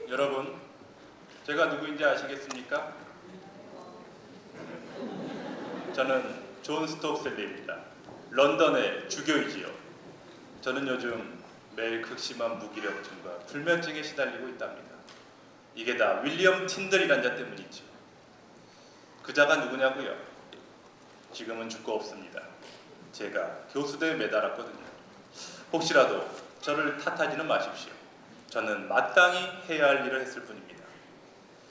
여러분, 제가 누구인지 아시겠습니까? 저는 존 스톡셀리입니다. 런던의 주교이지요. 저는 요즘 매일 극심한 무기력증과 불면증에 시달리고 있답니다. 이게 다 윌리엄 틴들이란 자 때문이죠. 그 자가 누구냐고요? 지금은 죽고 없습니다. 제가 교수대에 매달았거든요. 혹시라도 저를 탓하지는 마십시오. 저는 마땅히 해야 할 일을 했을 뿐입니다.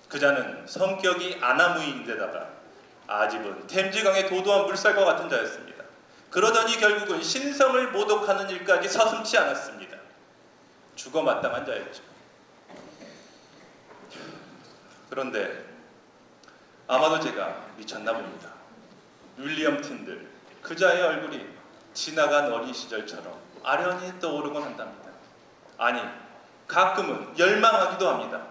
그 자는 성격이 아나무인데다가 아집은 템즈강의 도도한 물살과 같은 자였습니다. 그러더니 결국은 신성을 모독하는 일까지 서슴지 않았습니다. 죽어 마땅한 자였죠. 그런데 아마도 제가 미쳤나 봅니다. 윌리엄 틴들, 그 자의 얼굴이 지나간 어린 시절처럼 아련히 떠오르곤 한답니다. 아니, 가끔은 열망하기도 합니다.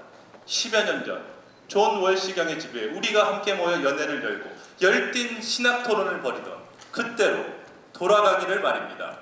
10여 년 전 존 월시경의 집에 우리가 함께 모여 연회를 열고 열띤 신학 토론을 벌이던 그때로 돌아가기를 말입니다.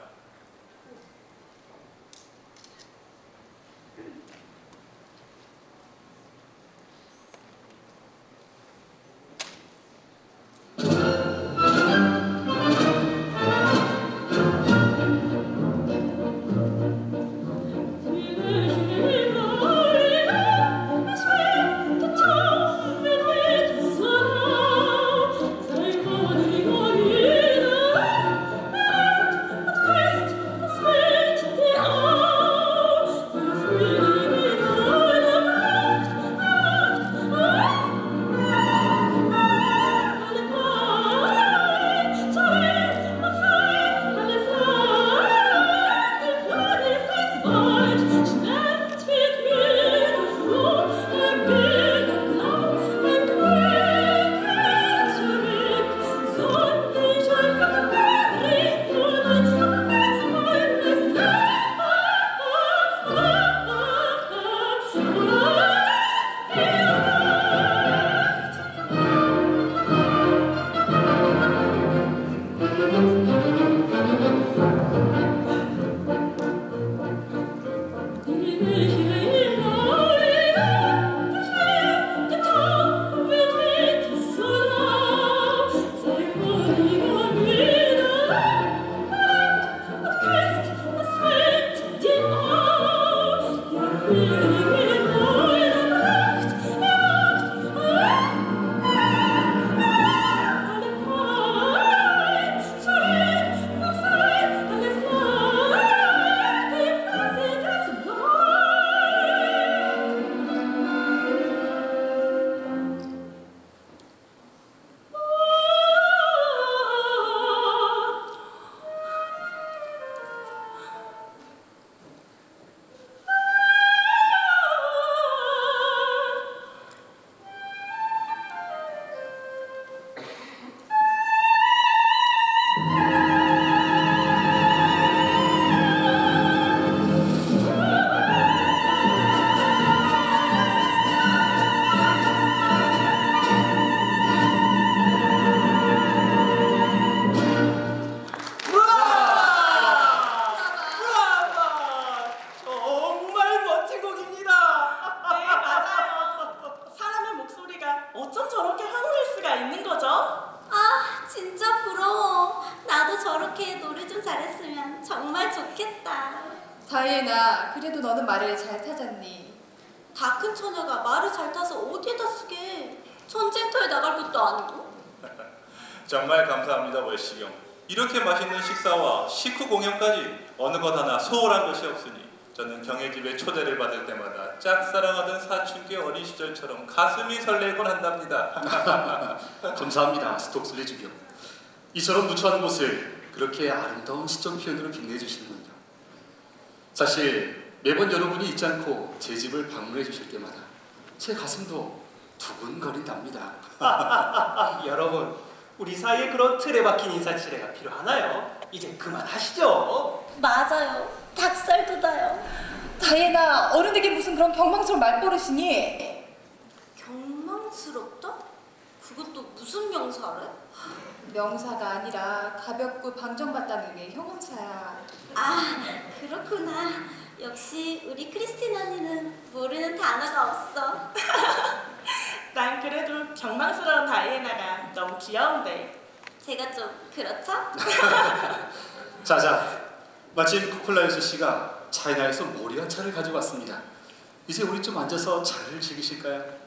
어쩜 저렇게 황홀할 수가 있는 거죠? 아, 진짜 부러워. 나도 저렇게 노래 좀 잘했으면 정말 좋겠다. 다이애나, 그래도 너는 말을 잘 타잖니. 다 큰 처녀가 말을 잘 타서 어디에다 쓰게. 전쟁터에 나갈 것도 아니고. 정말 감사합니다, 월시경. 이렇게 맛있는 식사와 식후 공연까지 어느 것 하나 소홀한 것이 없으니 저는 경의 집에 초대를 받을 때마다 짝사랑하던 사춘기 어린 시절처럼 가슴이 설레곤 한답니다. 감사합니다, 스톡슬리 주교. 이처럼 누추한 곳을 그렇게 아름다운 시적 표현으로 빛내 주시는군요. 사실 매번 여러분이 잊지 않고 제 집을 방문해 주실 때마다 제 가슴도 두근거린답니다. 여러분, 우리 사이에 그런 틀에 박힌 인사치레가 필요하나요? 이제 그만하시죠. 맞아요. 닭살 돋아요. 다이애나, 어른에게 무슨 그런 경망스러운 말버릇이니? 경망스럽다? 그것도 무슨 명사래? 명사가 아니라 가볍고 방정맞다는 의미의 형용사야. 아, 그렇구나. 역시 우리 크리스틴 언니는 모르는 단어가 당황스러운 다이애나가 너무 귀여운데. 제가 좀 그렇죠? 자자, 마침 코콜라이스 씨가 차이나에서 모리아 차를 가지고 왔습니다. 이제 우리 좀 앉아서 차를 즐기실까요?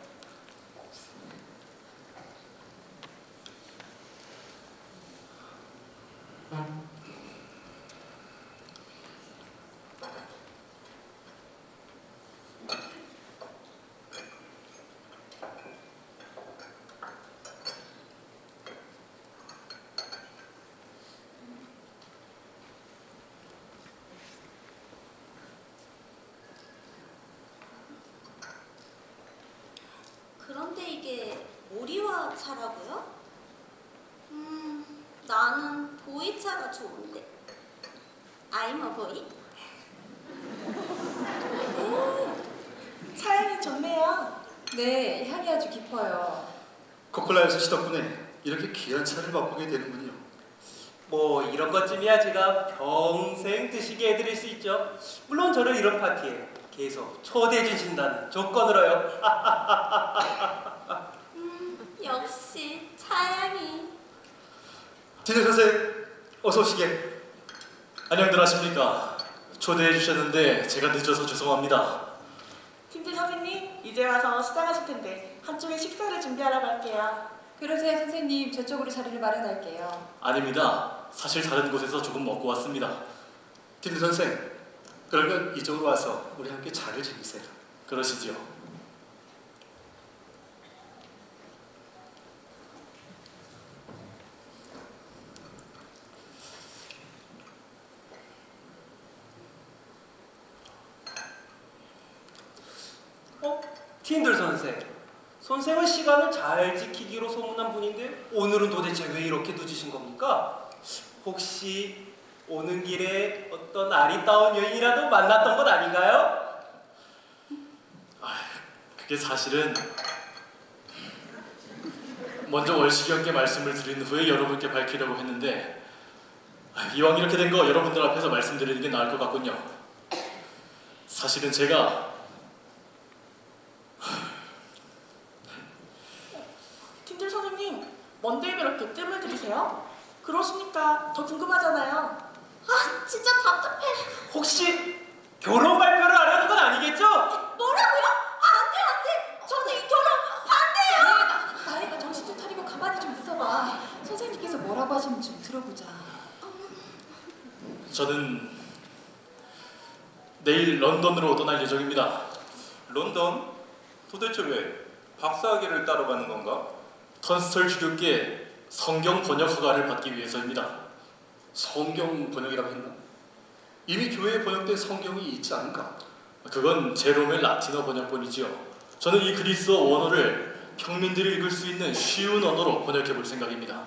그런데 이게 오리와 차라고요? 나는 보이차가 좋은데. I'm a boy? 차향이 좋네요. 네, 향이 아주 깊어요. 코콜라이스 씨 덕분에 이렇게 귀한 차를 맛보게 되는군요. 뭐 이런 것쯤이야 제가 평생 드시게 해드릴 수 있죠. 물론 저를 이런 파티에 계속 초대해 주신다는 조건으로요. 역시 차양이. 디네 선생, 어서 오시게. 안녕들 하십니까. 초대해 주셨는데 제가 늦어서 죄송합니다. 팀들 선생님, 이제 와서 시작하실 텐데 한쪽에 식사를 준비하러 갈게요. 그러세요, 선생님. 저쪽으로 자리를 마련할게요. 아닙니다. 사실 다른 곳에서 조금 먹고 왔습니다. 디네 선생, 그러면 이쪽으로 와서 우리 함께 차를 즐기세요. 그러시지요. 팀들 선생. 선생은 시간을 잘 지키기로 소문난 분인데 오늘은 도대체 왜 이렇게 늦으신 겁니까? 혹시 오는 길에 어떤 아리따운 여인이라도 만났던 것 아닌가요? 그게 사실은 먼저 월시경께 말씀을 드린 후에 여러분께 밝히려고 했는데 이왕 이렇게 된 거 여러분들 앞에서 말씀드리는 게 나을 것 같군요. 사실은 제가 팀들 선생님, 뭔데 그렇게 뜸을 들이세요? 그러시니까 더 궁금하잖아요. 아, 진짜 답답해. 혹시 결혼 발표를 하려는 건 아니겠죠? 뭐라고요? 안 돼. 저는 이 결혼 반대예요. 나이가 정신 좀 차리고 가만히 좀 있어봐. 선생님께서 뭐라고 하시는지 좀 들어보자. 저는 내일 런던으로 떠날 예정입니다. 런던? 도대체 왜? 박사학위를 따러 가는 건가? 턴스털 주교께 성경 번역 허가를 받기 위해서입니다. 성경 번역이라고 했나? 이미 교회에 번역된 성경이 있지 않은가? 그건 제롬의 라틴어 번역본이지요. 저는 이 그리스어 원어를 평민들이 읽을 수 있는 쉬운 언어로 번역해 볼 생각입니다.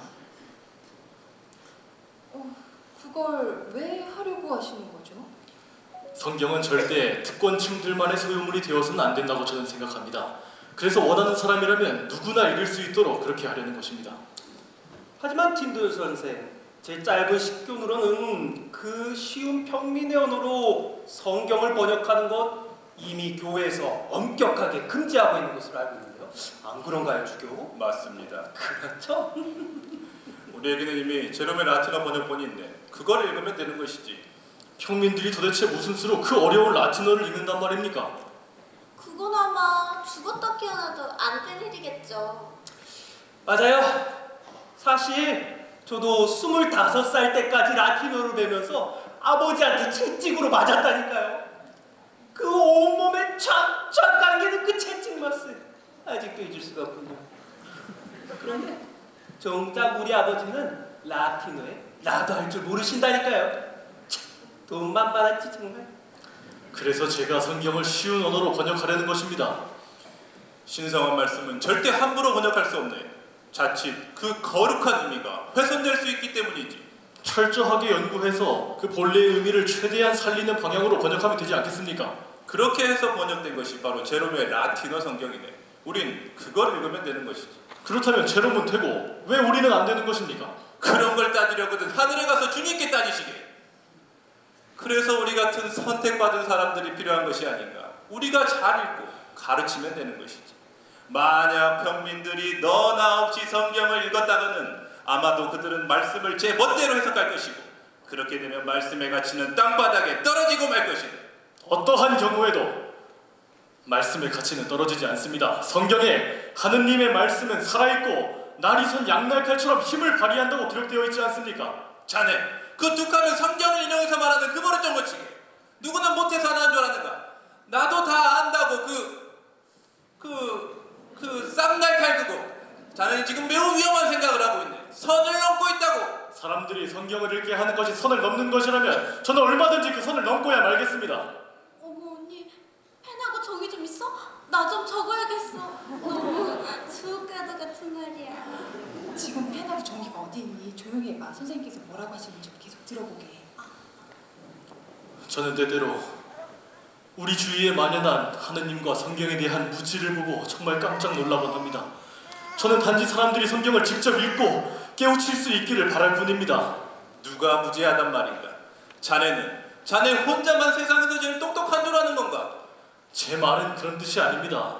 그걸 왜 하려고 하시는 거죠? 성경은 절대 특권층들만의 소유물이 되어서는 안 된다고 저는 생각합니다. 그래서 원하는 사람이라면 누구나 읽을 수 있도록 그렇게 하려는 것입니다. 하지만 팀들 선생, 제 짧은 식견으로는 그 쉬운 평민의 언어로 성경을 번역하는 것 이미 교회에서 엄격하게 금지하고 있는 것으로 알고 있는데요. 안 그런가요, 주교? 맞습니다. 그렇죠? 우리에게는 이미 제롬의 라틴어 번역본이 있네. 그걸 읽으면 되는 것이지. 평민들이 도대체 무슨 수로 그 어려운 라틴어를 읽는단 말입니까? 그건 아마 죽었다 깨어나도 안 될 일이겠죠. 맞아요. 사실 저도 25살 때까지 라틴어를 배우면서 아버지한테 채찍으로 맞았다니까요. 그 온몸에 촥촥 감기는 그 채찍 맛을 아직도 잊을 수가 없군요. 그런데 정작 우리 아버지는 라틴어에 라도 할 줄 모르신다니까요. 참, 돈만 받았지 정말. 그래서 제가 성경을 쉬운 언어로 번역하려는 것입니다. 신성한 말씀은 절대 함부로 번역할 수 없네. 자칫 그 거룩한 의미가 훼손될 수 있기 때문이지. 철저하게 연구해서 그 본래의 의미를 최대한 살리는 방향으로 번역하면 되지 않겠습니까? 그렇게 해서 번역된 것이 바로 제롬의 라틴어 성경이네. 우린 그걸 읽으면 되는 것이지. 그렇다면 제롬은 되고 왜 우리는 안 되는 것입니까? 그런 걸 따지려거든 하늘에 가서 주님께 따지시게. 그래서 우리 같은 선택받은 사람들이 필요한 것이 아닌가. 우리가 잘 읽고 가르치면 되는 것이지. 만약 평민들이 너나 없이 성경을 읽었다가는 아마도 그들은 말씀을 제 멋대로 해석할 것이고, 그렇게 되면 말씀의 가치는 땅바닥에 떨어지고 말 것이다. 어떠한 경우에도 말씀의 가치는 떨어지지 않습니다. 성경에 하느님의 말씀은 살아있고 날이 선 양날칼처럼 힘을 발휘한다고 기록되어 있지 않습니까? 자네, 그 툭하면 성경을 인용해서 말하는 그 버릇 좀 고치게. 누구는 못해서 안 하는 줄 아는가? 나도 다 안다고 그 쌍날칼 그거. 자네는 지금 매우 위험한 생각을 하고 있네. 선을 넘고 있다고. 사람들이 성경을 읽게 하는 것이 선을 넘는 것이라면 저는 얼마든지 그 선을 넘고야 말겠습니다. 어머 언니, 펜하고 종이 좀 있어? 나 좀 적어야겠어. 너무 주옥가도 같은 말이야. 지금 펜하고 종이가 어디 있니? 조용히 해봐. 선생님께서 뭐라고 하시는지 좀 계속 들어보게 해. 저는 때때로 우리 주위에 만연한 하느님과 성경에 대한 무지를 보고 정말 깜짝 놀라곤 합니다. 저는 단지 사람들이 성경을 직접 읽고 깨우칠 수 있기를 바랄 뿐입니다. 누가 무지하단 말인가? 자네 혼자만 세상에서 제일 똑똑한 줄 아는 건가? 제 말은 그런 뜻이 아닙니다.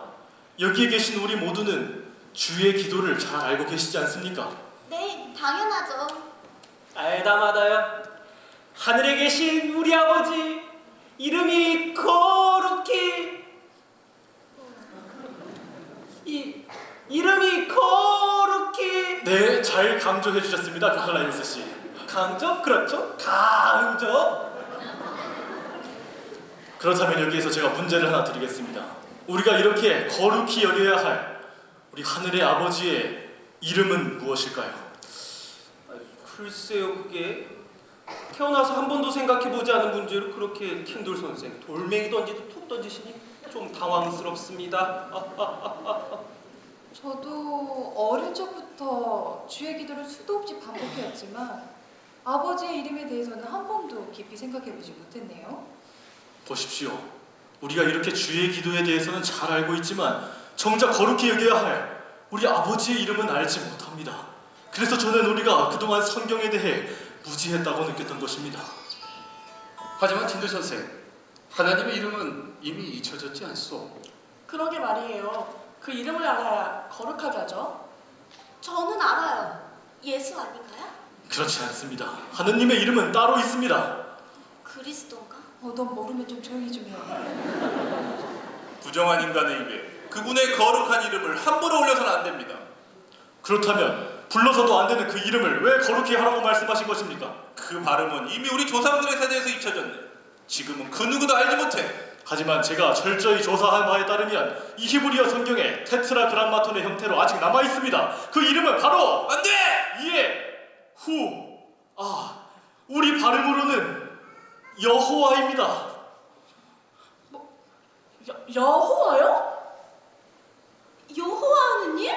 여기에 계신 우리 모두는 주의 기도를 잘 알고 계시지 않습니까? 네, 당연하죠. 알다마다요. 하늘에 계신 우리 아버지 이름이 거룩히 이름이 거룩히 네, 잘 강조해 주셨습니다, 교칼라이오스 씨. 강조? 그렇죠? 강조? 그렇다면 여기에서 제가 문제를 하나 드리겠습니다. 우리가 이렇게 거룩히 여겨야 할 우리 하늘의 아버지의 이름은 무엇일까요? 글쎄요, 그게 태어나서 한 번도 생각해보지 않은 문제를 그렇게 킨돌 선생 돌멩이 던지듯 툭 던지시니 좀 당황스럽습니다. 저도 어릴 적부터 주의 기도를 수도 없이 반복해왔지만 아버지의 이름에 대해서는 한 번도 깊이 생각해보지 못했네요. 보십시오. 우리가 이렇게 주의 기도에 대해서는 잘 알고 있지만 정작 거룩히 여겨야 할 우리 아버지의 이름은 알지 못합니다. 그래서 저는 우리가 그동안 성경에 대해 무지했다고 느꼈던 것입니다. 하지만 틴들 선생, 하나님의 이름은 이미 잊혀졌지 않소? 그러게 말이에요. 그 이름을 알아야 거룩하게 하죠. 저는 알아요. 예수 아닌가요? 그렇지 않습니다. 하느님의 이름은 따로 있습니다. 그리스도인가? 넌 모르면 좀 조용히 좀 해. 부정한 인간의 입에 그분의 거룩한 이름을 함부로 올려서는 안 됩니다. 그렇다면 불러서도 안 되는 그 이름을 왜 거룩히 하라고 말씀하신 것입니까? 그 발음은 이미 우리 조상들의 세대에서 잊혀졌네. 지금은 그 누구도 알지 못해. 하지만 제가 철저히 조사한 바에 따르면 이 히브리어 성경에 테트라그람마톤의 형태로 아직 남아 있습니다. 그 이름은 바로 안 돼! 우리 발음으로는 여호와입니다. 여호와요? 여호와 하느님?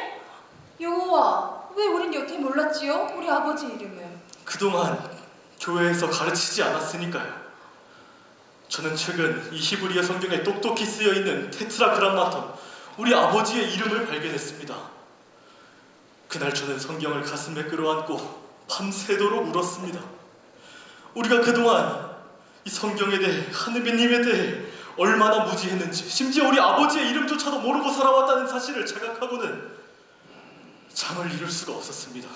여호와, 왜 우린 여태 몰랐지요? 우리 아버지 이름을. 그동안 교회에서 가르치지 않았으니까요. 저는 최근 이 히브리어 성경에 똑똑히 쓰여 있는 테트라그람마톤, 우리 아버지의 이름을 발견했습니다. 그날 저는 성경을 가슴에 끌어안고 밤새도록 울었습니다. 우리가 그동안 이 성경에 대해, 하느님에 대해 얼마나 무지했는지, 심지어 우리 아버지의 이름조차도 모르고 살아왔다는 사실을 자각하고는 잠을 이룰 수가 없었습니다.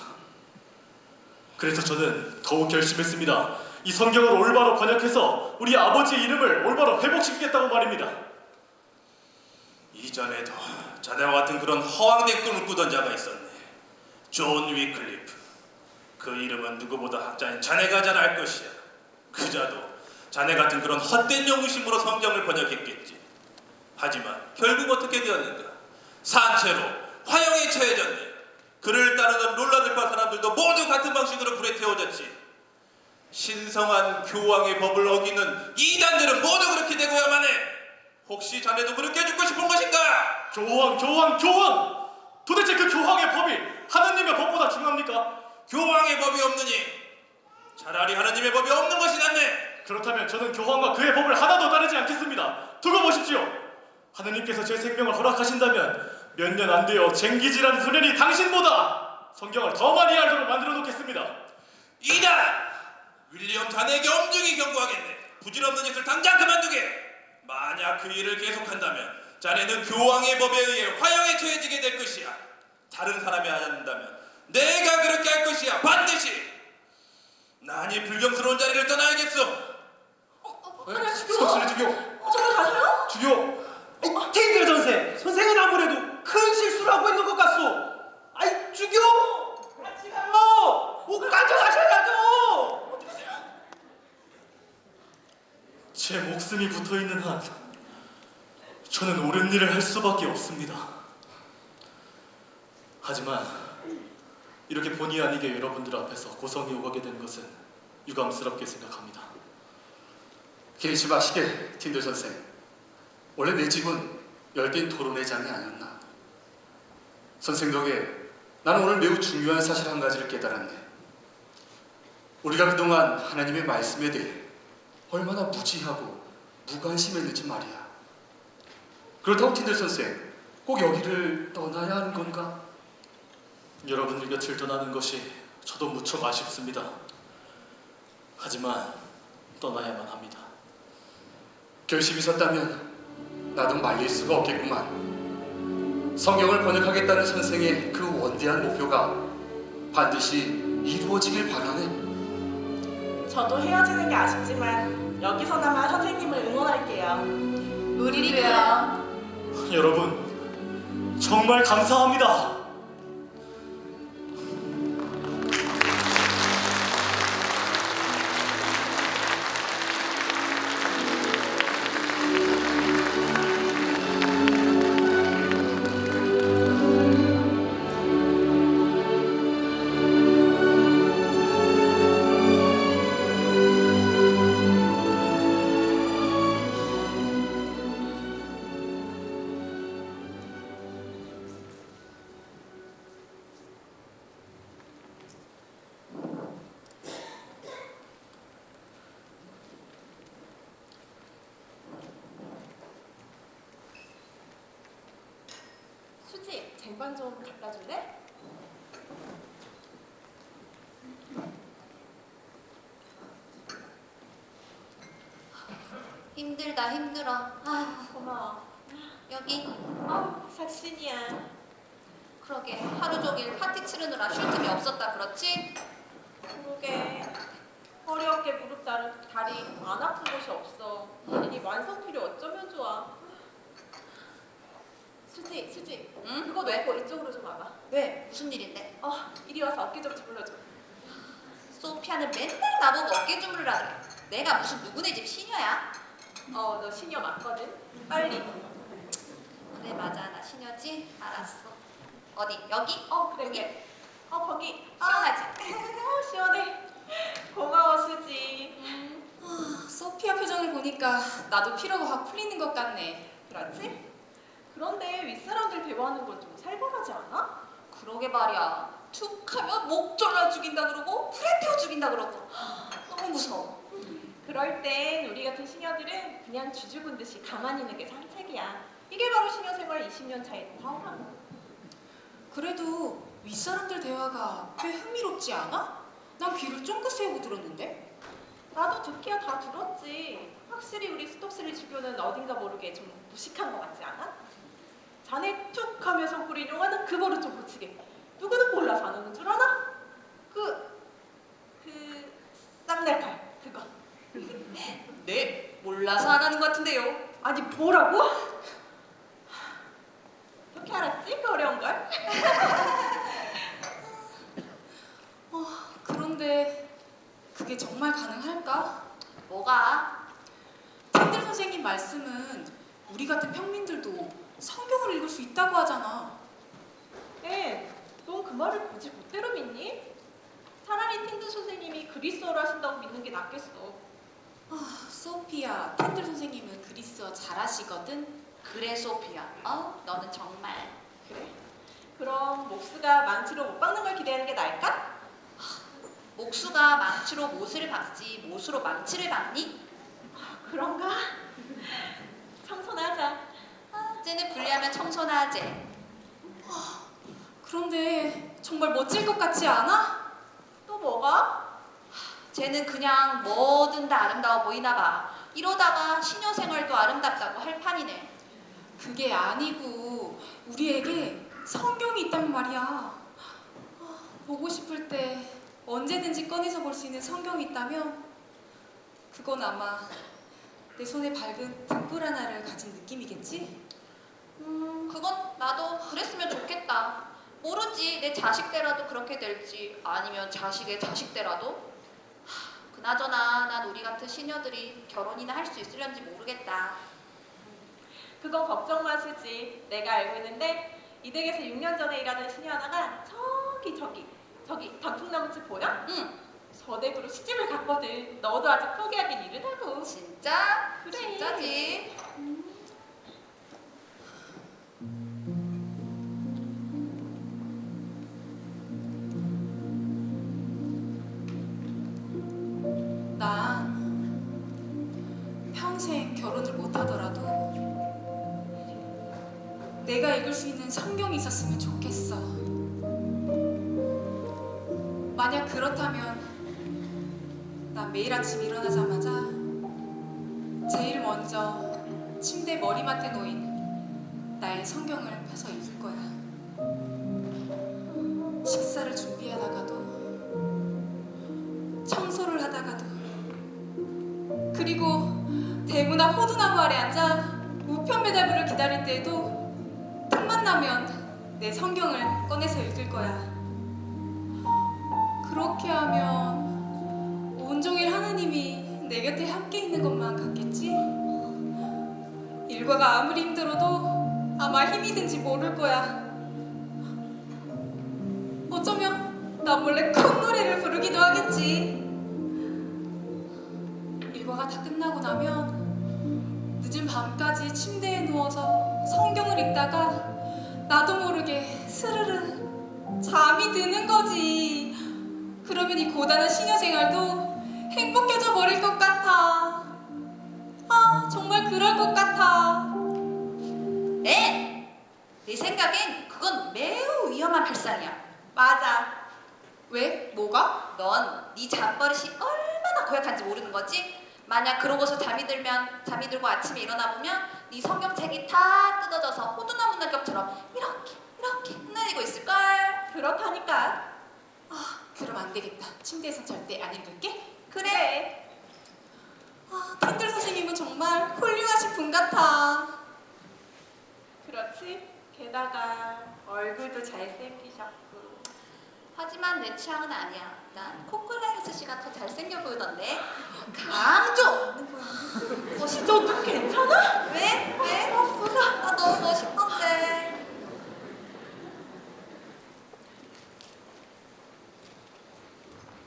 그래서 저는 더욱 결심했습니다. 이 성경을 올바로 번역해서 우리 아버지의 이름을 올바로 회복시키겠다고 말입니다. 이전에도 자네와 같은 그런 허황된 꿈을 꾸던 자가 있었네. 존 위클리프. 그 이름은 누구보다 학자인 자네가 잘 알 것이야. 그자도 자네 같은 그런 헛된 영구심으로 성경을 번역했겠지. 하지만 결국 어떻게 되었는가? 산채로 화형에 처해졌네. 그를 따르는 롤라들파 사람들도 모두 같은 방식으로 불에 태워졌지. 신성한 교황의 법을 어기는 이단들은 모두 그렇게 되고야만 해. 혹시 자네도 그렇게 죽고 싶은 것인가? 교황! 도대체 그 교황의 법이 하느님의 법보다 중요합니까? 교황의 법이 없느니 차라리 하느님의 법이 없는 것이 낫네. 그렇다면 저는 교황과 그의 법을 하나도 따르지 않겠습니다. 두고 보십시오. 하느님께서 제 생명을 허락하신다면 몇 년 안 되어 쟁기지라는 소년이 당신보다 성경을 더 많이 알도록 만들어 놓겠습니다. 이단! 윌리엄 자네에게 엄중히 경고하겠네. 부질없는 짓을 당장 그만두게. 만약 그 일을 계속한다면 자네는 교황의 법에 의해 화형에 처해지게 될 것이야. 다른 사람이 하지 않는다면 내가 그렇게 할 것이야. 반드시. 난이 불경스러운 자리를 떠나야겠어. 스톡슬리 주교! 정말 가세요? 주교! 팀들 선생은 아무래도 큰 실수를 하고 있는 것 같소. 아이 주교, 같이 가요. 오, 가져가셔야죠. 제 목숨이 붙어있는 한 저는 옳은 일을 할 수밖에 없습니다. 하지만 이렇게 본의 아니게 여러분들 앞에서 고성이 오가게 된 것은 유감스럽게 생각합니다. 개의치 마시게, 틴들 선생. 원래 내 집은 열띤 토론의 장이 아니었나. 선생 덕에 나는 오늘 매우 중요한 사실 한 가지를 깨달았네. 우리가 그동안 하나님의 말씀에 대해 얼마나 무지하고 무관심했는지 말이야. 그렇다고 틴들 선생, 꼭 여기를 떠나야 하는 건가? 여러분들 곁을 떠나는 것이 저도 무척 아쉽습니다. 하지만 떠나야만 합니다. 결심이 섰다면 나도 말릴 수가 없겠구만. 성경을 번역하겠다는 선생의 그 원대한 목표가 반드시 이루어지길 바라네. 저도 헤어지는 게 아쉽지만 여기서나마 선생님을 응원할게요. 우리도요. 여러분 정말 감사합니다. 수지, 쟁반 좀 갖다 줄래? 힘들다 힘들어. 아, 고마워. 여기. 삭신이야. 그러게 하루 종일 파티 치르느라 쉴 틈이 없었다 그렇지? 그러게. 허리, 어깨, 무릎, 다리 안 아픈 곳이 없어. 이 만성피를 어쩌면 좋아. 수지. 응? 그거 놓고 이쪽으로 좀 와봐. 왜? 무슨 일인데? 이리 와서 어깨 좀 주물러줘. 소피아는 맨날 나보고 어깨 주무르라 그래. 내가 무슨 누구네 집 시녀야? 너 시녀 맞거든? 빨리. 그래 맞아 나 시녀지? 알았어. 어디? 여기? 그래. 여기? 거기. 시원하지? 시원해. 고마워, 수지. 소피아 표정을 보니까 나도 피로가 확 풀리는 것 같네. 그렇지? 그런데 윗사람들 대화하는 건 좀 살벌하지 않아? 그러게 말이야. 툭 하면 목 졸라 죽인다 그러고 프레 태워 죽인다 그러고 너무 무서워. 그럴 땐 우리 같은 시녀들은 그냥 쥐죽은 듯이 가만히 있는 게 상책이야. 이게 바로 시녀 생활 20년 차의 노하우라고. 그래도 윗사람들 대화가 꽤 흥미롭지 않아? 난 귀를 쫑긋 세우고 들었는데. 나도 듣기야 다 들었지. 확실히 우리 스톡슬리 주교는 어딘가 모르게 좀 무식한 것 같지 않아? 자네 툭 하면서 뿌린 용어는 그 버릇 좀 고치게. 누구는 몰라서 안 오는 줄 아나? 그 쌍날칼 그거. 네? 몰라서 안 하는 것 같은데요. 아니 뭐라고? 어떻게 알았지? 그 어려운 걸? 그런데 그게 정말 가능할까? 뭐가? 틴들 선생님 말씀은 우리 같은 평민들도 성경을 읽을 수 있다고 하잖아. 넌 그 말을 굳이 못대로 믿니? 차라리 틴드 선생님이 그리스어를 하신다고 믿는 게 낫겠어. 소피아, 틴들 선생님은 그리스어 잘하시거든. 그래 소피아. 너는 정말. 그래? 그럼 목수가 망치로 못 박는 걸 기대하는 게 나을까? 목수가 망치로 못을 박지 못으로 망치를 박니? 그런가? 청소나 하자. 쟤는 분리하면 청소나 하재. 그런데 정말 멋질 것 같지 않아? 또 뭐가? 쟤는 그냥 뭐든 다 아름다워 보이나 봐. 이러다가 시녀 생활도 아름답다고 할 판이네. 그게 아니고 우리에게 성경이 있단 말이야. 보고 싶을 때 언제든지 꺼내서 볼 수 있는 성경이 있다면 그건 아마 내 손에 밝은 등불 하나를 가진 느낌이겠지? 그건 나도 그랬으면 좋겠다. 모르지, 내 자식 때라도 그렇게 될지 아니면 자식의 자식 때라도. 그나저나 난 우리 같은 시녀들이 결혼이나 할 수 있으려는지 모르겠다. 그건 걱정 마시지. 내가 알고 있는데 이 댁에서 6년 전에 일하던 시녀 하나가 저기 단풍나무집 보여? 응. 저 댁으로 시집을 갔거든. 너도 아직 포기하긴 이르다고. 진짜? 그래. 진짜지? 난 평생 결혼을 못하더라도 내가 읽을 수 있는 성경이 있었으면 좋겠어. 만약 그렇다면 난 매일 아침 일어나자마자 제일 먼저 침대 머리맡에 놓인 나의 성경을 펴서 읽을 거야. 식사를 준비하다가도 청소를 하다가도 그리고 대문 앞 호두나무 아래 앉아 우편 배달부를 기다릴 때에도 틈만 나면 내 성경을 꺼내서 읽을 거야. 그렇게 하면 온종일 하나님이 내 곁에 함께 있는 것만 같겠지? 일과가 아무리 힘들어도 아마 힘이 든지 모를 거야. 어쩌면 나 몰래 콧노래를 부르기도 하겠지. 일과가 다 끝나고 나면 늦은 밤까지 침대에 누워서 성경을 읽다가 나도 모르게 스르르 잠이 드는 거지. 그러면 이 고단한 시녀 생활도 행복해져 버릴 것 같아. 아, 정말 그럴 것 같아. 네! 내 생각엔 그건 매우 위험한 발상이야. 맞아. 왜? 뭐가? 넌 네 잠버릇이 얼마나 고약한지 모르는 거지? 만약 그러고서 잠이 들고 아침에 일어나 보면 네 성경책이 다 뜯어져서 호두나무 낙엽처럼 이렇게 흩날리고 있을걸. 그렇다니까. 그럼 안 되겠다. 침대에선 절대 안 읽을게. 그래. 틴들 선생님은 정말 훌륭하신 분 같아. 그렇지. 게다가 얼굴도 잘생기셨고. 하지만 내 취향은 아니야. 난 코클라이스 씨가 더 잘생겨 보이던데. 강조! 너도 괜찮아? 왜? 왜? 나 너무 멋있던데.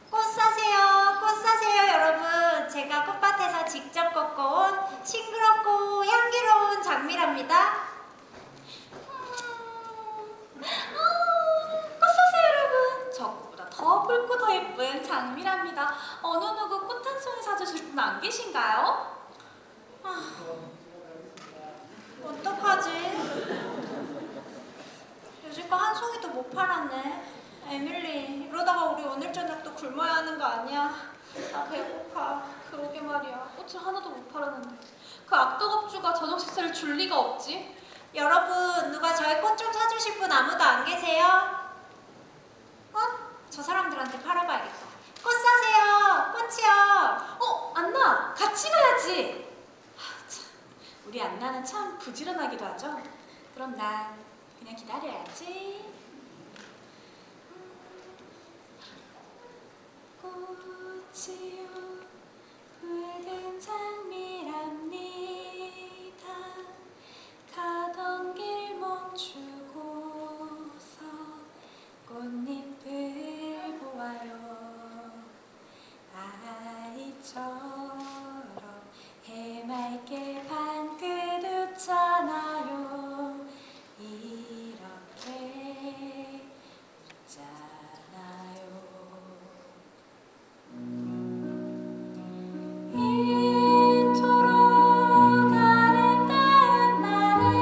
꽃 사세요, 여러분. 제가 꽃밭에서 직접 꺾어온 싱그럽고 향기로운 장미랍니다. 꽃 사세요, 여러분. 저 꽃보다 더 붉고 더 예쁜 장미랍니다. 어느 누구 꽃 한 송이 사주실 분 안 계신가요? 어떡하지? 요즘껏 한 송이도 못 팔았네. 에밀리, 이러다가 우리 오늘 저녁도 굶어야 하는 거 아니야? 나 배고파. 그러게 말이야. 꽃을 하나도 못 팔았는데. 그 악덕업주가 저녁 식사를 줄 리가 없지? 여러분, 누가 저의 꽃 좀 사주실 분 아무도 안 계세요? 저 사람들한테 팔아봐야겠다. 꽃 사세요. 꽃이요. 안나, 같이 가야지. 참, 우리 안나는 참 부지런하기도 하죠. 그럼 난 그냥 기다려야지. 꽃이요 붉은 장미랍니다. 가던 길 멈추고서 꽃잎을 보아요. 아이처럼 해맑게 방긋 웃잖아요. 이렇게 웃잖아요. 이토록 아름다운 날에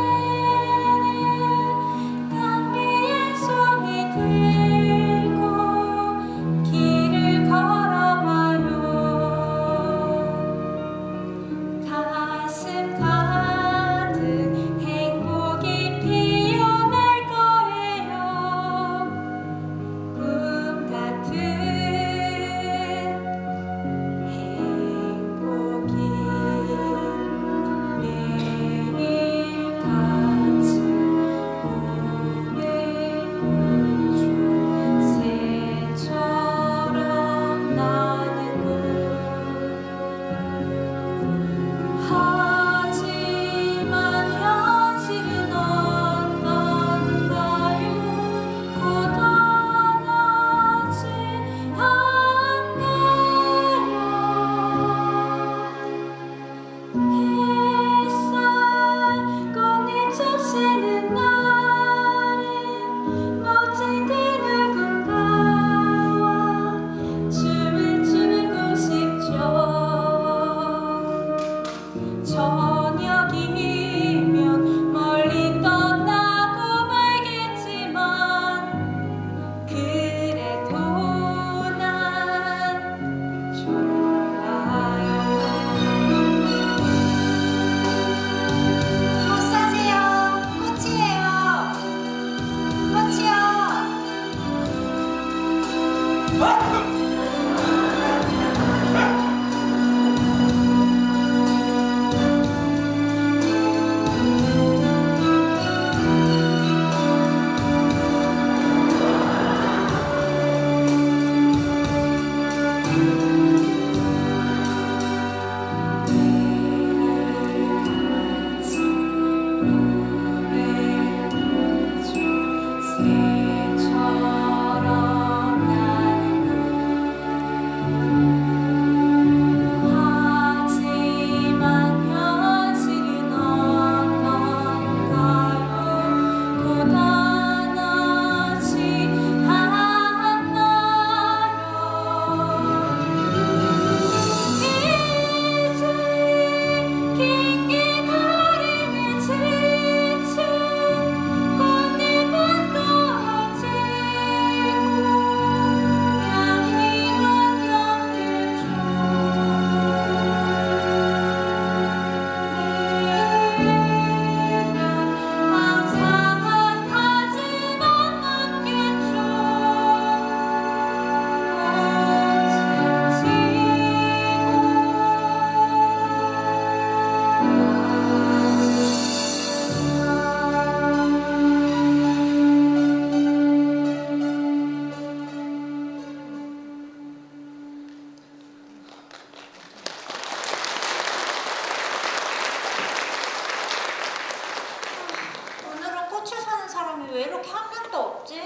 왜 이렇게 한 명도 없지?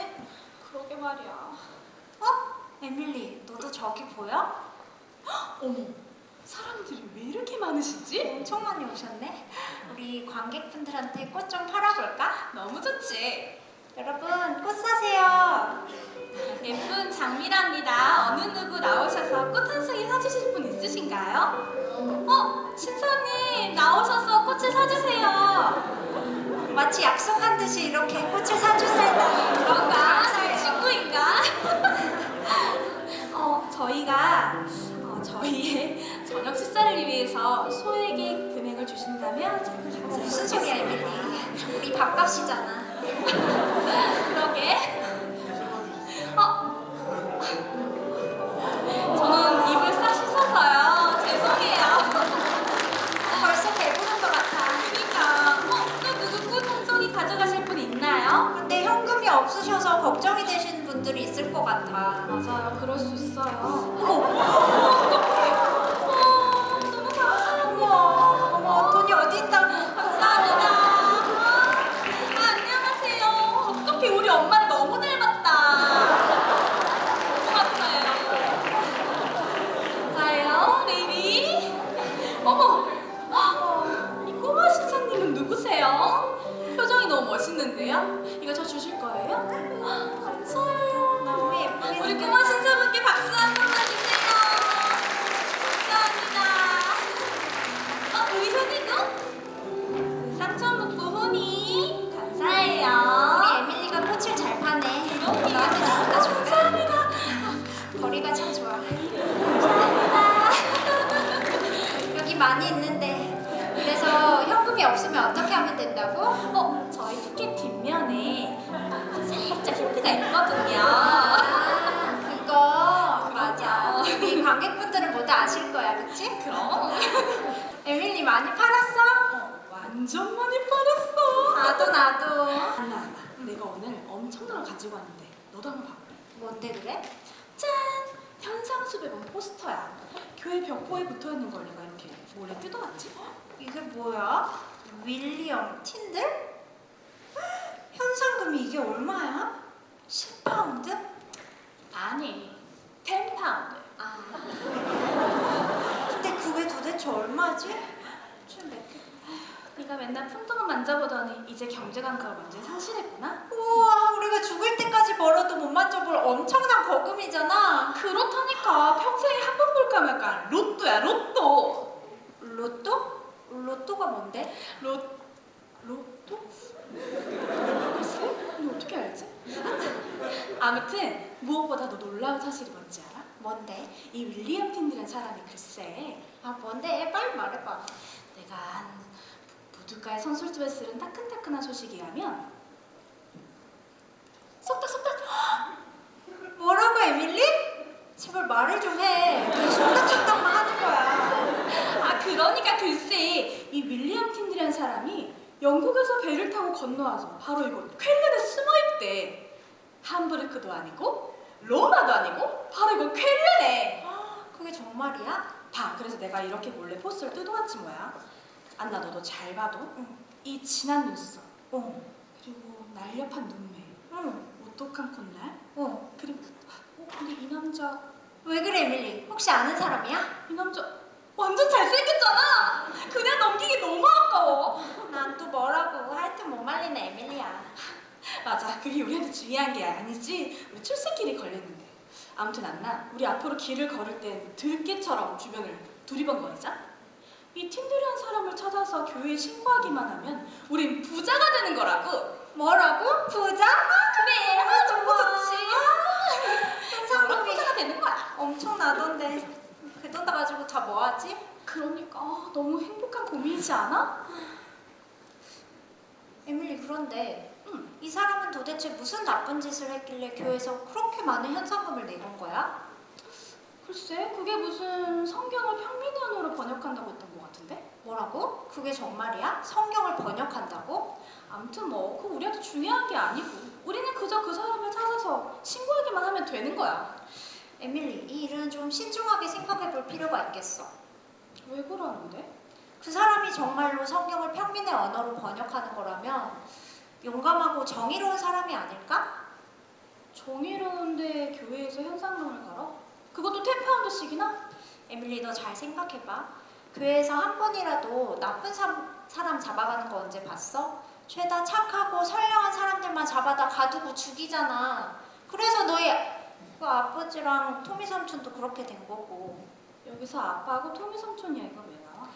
그러게 말이야. 어? 에밀리, 너도 저기 보여? 어머, 사람들이 왜 이렇게 많으시지? 엄청 많이 오셨네. 우리 관객분들한테 꽃 좀 팔아볼까? 너무 좋지. 여러분, 꽃 사세요. 예쁜 장미랍니다. 어느 누구 나오셔서 꽃 한 송이 사주실 분 있으신가요? 신사님 나오셔서 꽃을 사주세요. 마치 약속한 듯이 이렇게 꽃을 사주세요. 그런가? 제 친구인가? 저희가 저희의 저녁 식사를 위해서 소액의 금액을 주신다면 저희가 감사히 무슨 소리야, 에밀리? 우리 밥값이잖아. 그러게. 저는 입을 싹 씻어서요. 죄송해요. 벌써 배부른 것 같아. 그러니까 또 누구 꽃 한 송이 가져가실 분 있나요? 근데 현금이 없으셔서 걱정이 되시는 분들이 있을 것 같아. 맞아요. 그럴 수 있어요. 너무 감사해요. 어머, 돈이 어디 있다고. 감사합니다. 안녕하세요. 어떡해, 우리 엄마를 너무 닮았다. 고맙어요. 감사해요, 레이리. 어머, 이 꼬마 신사님은 누구세요? 표정이 너무 멋있는데요? 이거 저 주실 거예요? 감사해요. 너무 예쁘게 우리 생겼다. 꼬마 신사분께 박수 한 번만 주세요. 감사합니다. 우리 현이도? 상처 묻고 훈이. 감사해요. 우리 에밀리가 꽃을 잘 파네. 그럼요. 나한테 주다 줄까? 감사합니다. 거리가 참 좋아. 여기 많이 있는데. 그래서 현금이 없으면 어떻게 하면 된다고? 저희 티켓 뒷면에 살짝 힌트가 있거든요. 그거 그럼요. 맞아. 우리 관객분들은 모두 아실 거야, 그치? 그럼. 에밀리 많이 팔았어? 완전 많이 팔았어. 나도. 안나, 내가 오늘 엄청난 걸 가지고 왔는데 너도 한번 봐봐. 뭔데 그래? 짠! 현상수배본 포스터야. 교회 벽보에 붙어있는 걸 내가 이렇게 몰래 뜯어왔지. 이게 뭐야? 윌리엄 틴들? 현상금이 이게 얼마야? 10파운드? 아니, 10파운드. 아. 근데 그게 도대체 얼마지? 좀 몇 개. 네가 맨날 품통을 만져보더니 이제 경제감각을 완전히 상실했구나. 우와, 우리가 죽을 때까지 벌어도 못 만져볼 엄청난 거금이잖아. 그렇다니까 평생에 한 번 볼까 말까 로또야, 로또. 로또? 로또가 뭔데? 로또? 글쎄? 너 어떻게 알지? 아무튼 무엇보다 너 놀라운 사실이 뭔지 알아? 뭔데? 이 윌리엄 틴이라는 사람이 글쎄 아, 뭔데? 빨리 말해봐. 내가 한 부둣가의 선술집에 쓰는 따끈따끈한 소식에 의하면 속닥 뭐라고, 에밀리? 제발 말을 좀 해. 왜 속닥속닥만 하는 거야? 그러니까 글쎄 이 윌리엄 틴이라는 사람이 영국에서 배를 타고 건너와서 바로 이곳 쾰른에 숨어있대. 함부르크도 아니고 로마도 아니고 바로 이곳 쾰른에. 그게 정말이야? 봐, 그래서 내가 이렇게 몰래 포스를 뜯어왔지 뭐야. 안나, 너도 잘 봐도 이 진한 눈썹, 그리고 날렵한 눈매, 오똑한 콧날, 그리고 근데 이 남자, 왜 그래, 에밀리? 혹시 아는 사람이야? 이 남자 완전 잘생겼잖아. 그냥 넘기기 너무 아까워. 난 또 뭐라고. 하여튼 못 말리는 에밀리야. 맞아, 그게 우리한테 중요한 게 아니지. 우리 출세길이 걸렸는데. 아무튼 안나, 우리 앞으로 길을 걸을 땐 들깨처럼 주변을 두리번거리자. 이 틴들이란 사람을 찾아서 교회에 신고하기만 하면 우린 부자가 되는 거라고. 뭐라고? 부자? 그래, 너무 좋지. 현상금이 부자가 되는 거야. 엄청나던데 그 돈 다 가지고 다 뭐하지? 그러니까 너무 행복한 고민이지 않아? 에밀리, 그런데 이 사람은 도대체 무슨 나쁜 짓을 했길래 교회에서 그렇게 많은 현상금을 내건 거야? 글쎄, 그게 무슨 성경을 평민의 언어로 번역한다고 했던 것 같은데? 뭐라고? 그게 정말이야? 성경을 번역한다고? 아무튼 뭐 그거 우리한테 중요한 게 아니고 우리는 그저 그 사람을 찾아서 신고하기만 하면 되는 거야. 에밀리, 이 일은 좀 신중하게 생각해 볼 필요가 있겠어. 왜 그러는데? 그 사람이 정말로 성경을 평민의 언어로 번역하는 거라면 용감하고 정의로운 사람이 아닐까? 정의로운데 교회에서 현상금을 걸어? 그것도 10파운드씩이나? 에밀리, 너 잘 생각해봐. 교회에서 한 번이라도 나쁜 사람 잡아가는 거 언제 봤어? 죄다 착하고 선량한 사람들만 잡아다 가두고 죽이잖아. 그래서 너희 그 아버지랑 토미 삼촌도 그렇게 된 거고. 여기서 아빠하고 토미 삼촌 이야기가 왜 나와?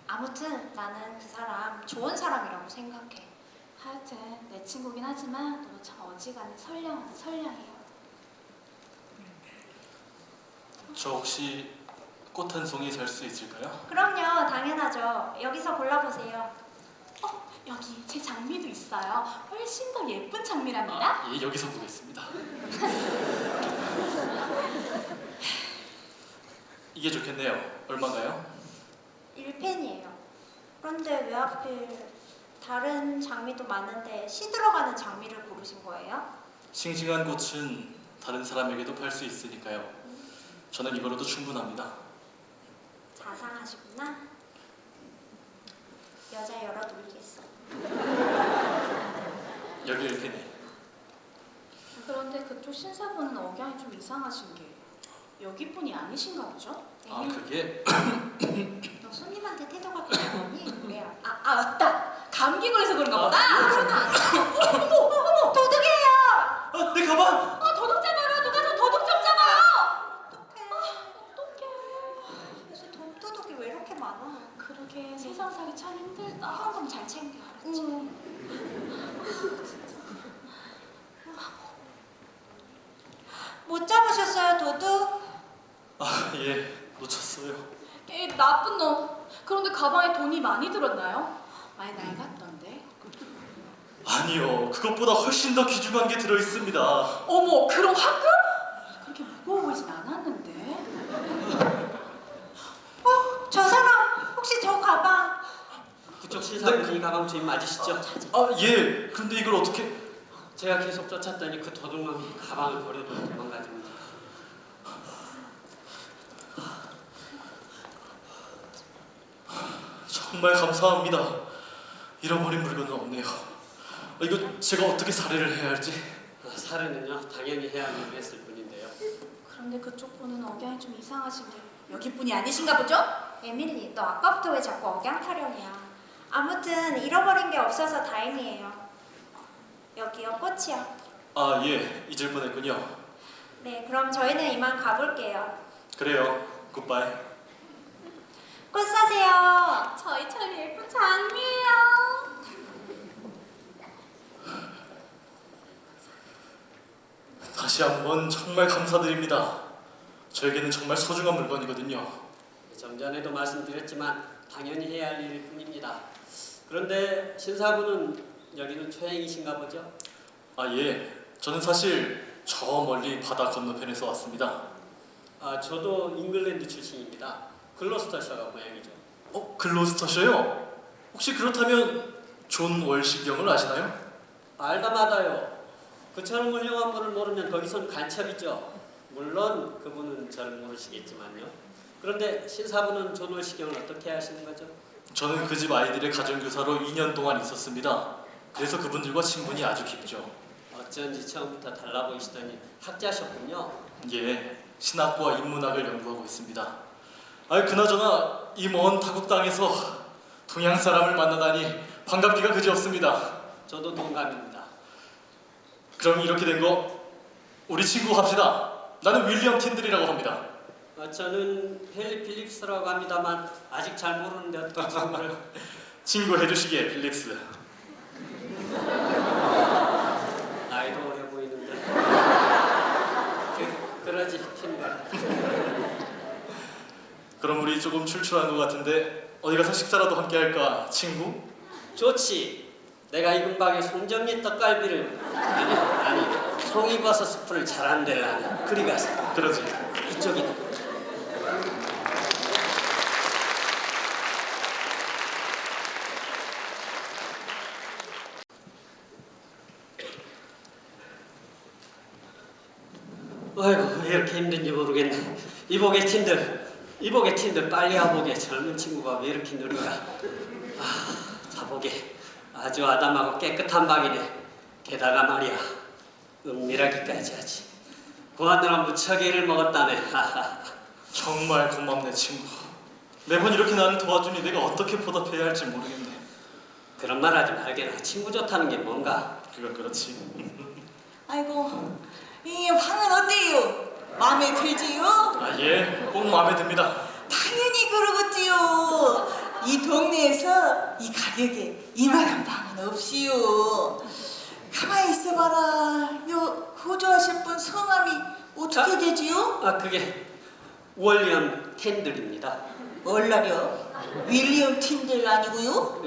아무튼 나는 그 사람 좋은 사람이라고 생각해. 하여튼 내 친구긴 하지만 너 참 어지간히 선량해요. 저 혹시 꽃 한 송이 살 수 있을까요? 그럼요, 당연하죠. 여기서 골라보세요. 여기 제 장미도 있어요. 훨씬 더 예쁜 장미랍니다. 아, 예, 여기서 보겠습니다. 이게 좋겠네요. 얼마가요? 1펜이에요. 그런데 왜 하필 다른 장미도 많은데 시들어가는 장미를 고르신 거예요? 싱싱한 꽃은 다른 사람에게도 팔 수 있으니까요. 저는 이거로도 충분합니다. 자상하시구나. 여자 열어 놀겠어. 여기 1펜이. 그런데 그쪽 신사분은 억양이 좀 이상하신 게 여기 분이 아니신가 보죠? 아, 그게 너 손님한테 태도가 그런 거니? 그래요. 맞다. 감기 걸려서 그런가 보다. 그런 거 아니야? 어머, 도둑이에요! 아, 내 가방! 도둑 잡아요. 누가 저 도둑 좀 잡아요. 어떡해. 요새 도둑이 왜 이렇게 많아? 그러게 세상 살기 참 힘들다. 현금 잘 챙겨, 알았지? 못 잡으셨어요, 도둑? 아, 예, 놓쳤어요. 이 나쁜 놈. 그런데 가방에 돈이 많이 들었나요? 많이 낡았던데. 아니요, 그것보다 훨씬 더 귀중한 게 들어 있습니다. 어머, 그럼 황금? 그렇게 무거워 보이진 않았는데. 저 사람 혹시 저 가방 그쪽 신사분이 이 가방 주인 맞으시죠? 아, 예. 그런데 이걸 어떻게? 제가 계속 쫓았더니 그 도둑놈이 가방을 버려두고 도망가집니다. 정말 감사합니다. 잃어버린 물건은 없네요. 이거 제가 어떻게 살해를 해야 할지. 살해는요 당연히 해야 하는 일을 했을 뿐인데요. 그런데 그쪽 분은 억양이 좀 이상하신데 여기 분이 아니신가 보죠? 에밀리, 너 아까부터 왜 자꾸 억양 타령이야? 아무튼 잃어버린 게 없어서 다행이에요. 여기요, 꽃이요. 아, 예. 잊을 뻔했군요. 네, 그럼 저희는 이만 가볼게요. 그래요. 굿바이. 꽃 사세요. 저희처럼 예쁜 장미예요. 다시 한번 정말 감사드립니다. 저에게는 정말 소중한 물건이거든요. 좀 전에도 말씀드렸지만 당연히 해야 할 일일 뿐입니다. 그런데 신사분은 여기는 초행이신가 보죠? 아, 예. 저는 사실 저 멀리 바다 건너편에서 왔습니다. 아, 저도 잉글랜드 출신입니다. 글로스터셔가 고향이죠. 글로스터셔요? 혹시 그렇다면 존 월시경을 아시나요? 알다마다요. 그처럼 훌륭한 분을 모르면 거기선 간첩이죠. 물론 그분은 저를 모르시겠지만요. 그런데 신사분은 존 월시경을 어떻게 아시는 거죠? 저는 그 집 아이들의 가정교사로 2년 동안 있었습니다. 그래서 그분들과 친분이 아주 깊죠. 어쩐지 처음부터 달라 보이시더니 학자셨군요. 예, 신학과 인문학을 연구하고 있습니다. 그나저나 이 먼 타국 땅에서 동양 사람을 만나다니 반갑기가 그지없습니다. 저도 동감입니다. 그럼 이렇게 된 거 우리 친구 합시다. 나는 윌리엄 틴들이라고 합니다. 저는 헨리 필립스라고 합니다만 아직 잘 모르는데 어떤 친구를 친구 해주시기에 필립스. 나이도 어려 보이는데 그러지 틴들. 그럼 우리 조금 출출한 것 같은데 어디 가서 식사라도 함께 할까, 친구? 좋지. 내가 이 근방에 송정리 떡갈비를 아니 송이버섯 스프를 잘한대라는 그리 가서 그러지. 이쪽이다. 아이고 왜 이렇게 힘든지 모르겠네. 이복의 팀들 빨리 와보게. 젊은 친구가 왜 이렇게 느린가. 자보게. 아주 아담하고 깨끗한 방이네. 게다가 말이야, 은밀하기까지 하지. 보아느라 무척 애를 먹었다네. 정말 고맙네 친구. 매번 이렇게 나를 도와주니 내가 어떻게 보답해야 할지 모르겠네. 그런 말 하지 말게나. 친구 좋다는 게 뭔가? 그건 그렇지. 아이고, 이 방은 어때요? 마음에 들지요? 아 예, 꼭 마음에 듭니다. 당연히 그러겠지요. 이 동네에서 이 가격에 이만한 방은 없이요. 가만히 있어봐라. 요 거주하실 분 성함이 어떻게 되지요? 그게 월리엄 텐들입니다. 얼라려? 윌리엄 틴들 아니고요?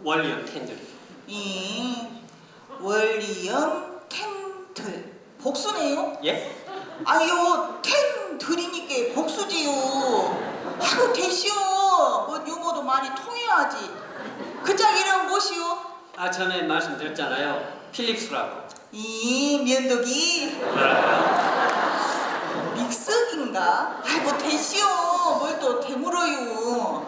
월리엄 텐들. 월리엄 텐틀 복수네요? 예? 아유 텐들이니까 복수지요. 아이고 대시오. 뭐 유머도 많이 통해야지. 그 짝 이름 뭐시오? 전에 말씀드렸잖아요. 필립스라고. 이 면도기 뭐라고요? 믹서기인가? 아이고 대시오. 뭘 또 대물어요.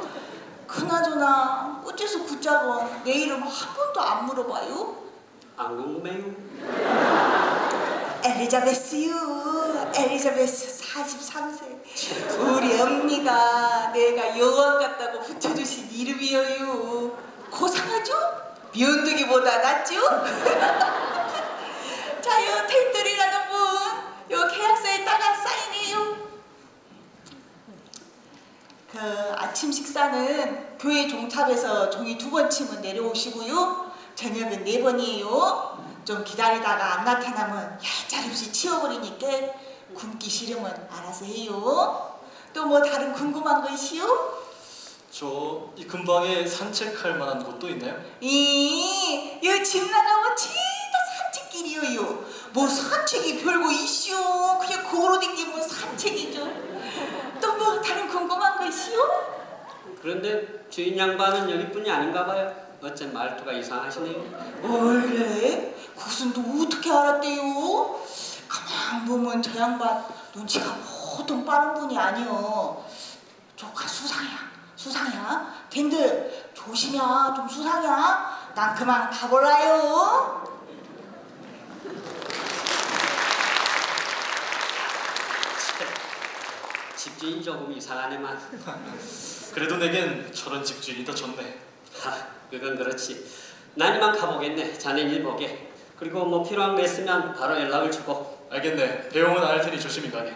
그나저나 어째서 그 짝은 내 이름 한 번도 안 물어봐요? 안 궁금해요? 엘리자베스요. 엘리자베스 43세. 우리 언니가 내가 여왕 같다고 붙여주신 이름이에요. 고상하죠? 면도기보다 낫죠? 자, 요 텐들이라는 분, 요 계약서에다가 사인해요. 그 아침 식사는 교회 종탑에서 종이 2번 치면 내려오시고요. 저녁은 4번이에요. 좀 기다리다가 안 나타나면 얄짤없이 치워버리니까 굶기 싫으면 알아서 해요. 또 뭐 다른 궁금한 거 있이요? 저 이 근방에 산책할 만한 곳도 있나요? 집 나가면 진짜 산책길이요. 뭐 산책이 별거 있쇼. 그냥 걸어다니면 산책이죠. 또 뭐 다른 궁금한 거 있이요? 그런데 주인 양반은 여기뿐이 아닌가 봐요. 어째 말투가 이상하시네요. 원래? 그것은 또 어떻게 알았대요? 가만 보면 저 양반 눈치가 보통 빠른 분이 아니여. 조카 수상이야. 댄들 조심이야. 좀 수상이야. 난 그만 가볼라요. 집주인이 조금 이상하네만. 그래도 내겐 저런 집주인이 더 좋네. 그건 그렇지. 난 이만 가보겠네. 자넨 일 보게. 그리고 뭐 필요한 거 있으면 바로 연락을 주고. 알겠네. 배웅은 안 할 테니 조심히 가게.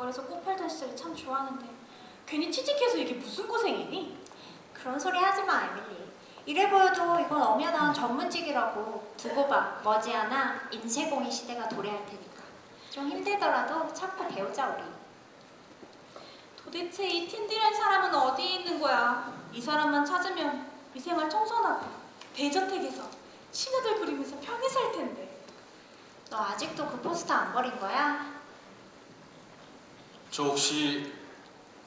길거리에서 꽃 팔던 시절이 참 좋았는데. 괜히 취직해서 이게 무슨 고생이니? 그런 소리 하지 마, 에밀리. 이래 보여도 이건 엄연한 전문직이라고. 두고 봐. 머지않아 인쇄공의 시대가 도래할 테니까. 좀 힘들더라도 참고 배우자, 우리. 도대체 이 틴디란 사람은 어디에 있는 거야? 이 사람만 찾으면 이 생활 청소하고 대저택에서 신하들 부리면서 편히 살 텐데. 너 아직도 그 포스터 안 버린 거야? 저 혹시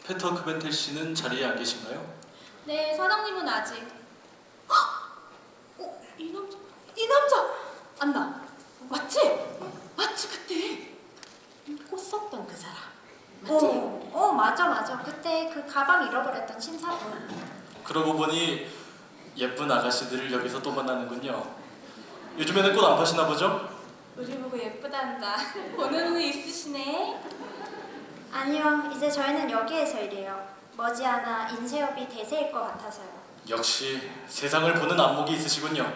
페터 크벤텔 씨는 자리에 안 계신가요? 네, 사장님은 아직. 이 남자 안나 맞지? 맞지 그때 꽃 썼던 그 사람 맞지? 맞아. 그때 그 가방 잃어버렸던 신사분. 그러고 보니 예쁜 아가씨들을 여기서 또 만나는군요. 요즘에는 꽃 안 파시나 보죠? 우리 보고 예쁘단다. 보는 눈이 있으시네. 아니요, 이제 저희는 여기에서 일해요. 머지않아 인쇄업이 대세일 것 같아서요. 역시 세상을 보는 안목이 있으시군요.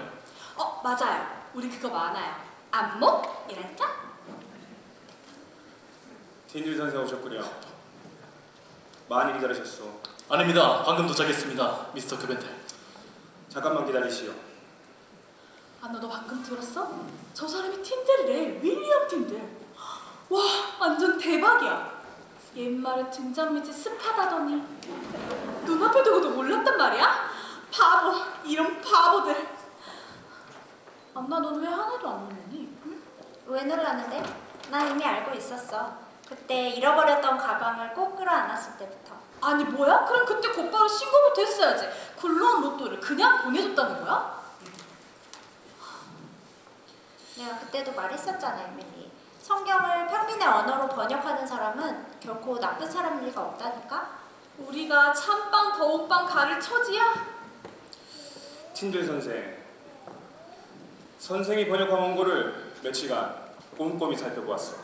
맞아요. 우리 그거 많아요. 안목이랄까? 틴들 선생 오셨군요. 많이 기다리셨어. 아닙니다. 방금 도착했습니다. 미스터 크벤텔. 잠깐만 기다리시오. 안나 너 방금 들었어? 저 사람이 틴들이래. 윌리엄 틴들. 와 완전 대박이야. 옛말에 등잔 밑이 습하다더니 눈앞에 두고도 몰랐단 말이야? 바보. 이런 바보들. 안나 너는 왜 하나도 안 놀랐니? 응? 왜 놀랐는데? 나 이미 알고 있었어. 그때 잃어버렸던 가방을 꼭 끌어안았을 때부터. 아니 뭐야? 그럼 그때 곧바로 신고부터 했어야지. 굴러온 로또를 그냥 보내줬다는 거야? 내가 그때도 말했었잖아, 에밀리. 성경을 평민의 언어로 번역하는 사람은 결코 나쁜 사람일 리가 없다니까? 우리가 찬빵 더욱빵 가를 처지야? 틴들 선생이 번역한 원고를 며칠간 꼼꼼히 살펴보았어.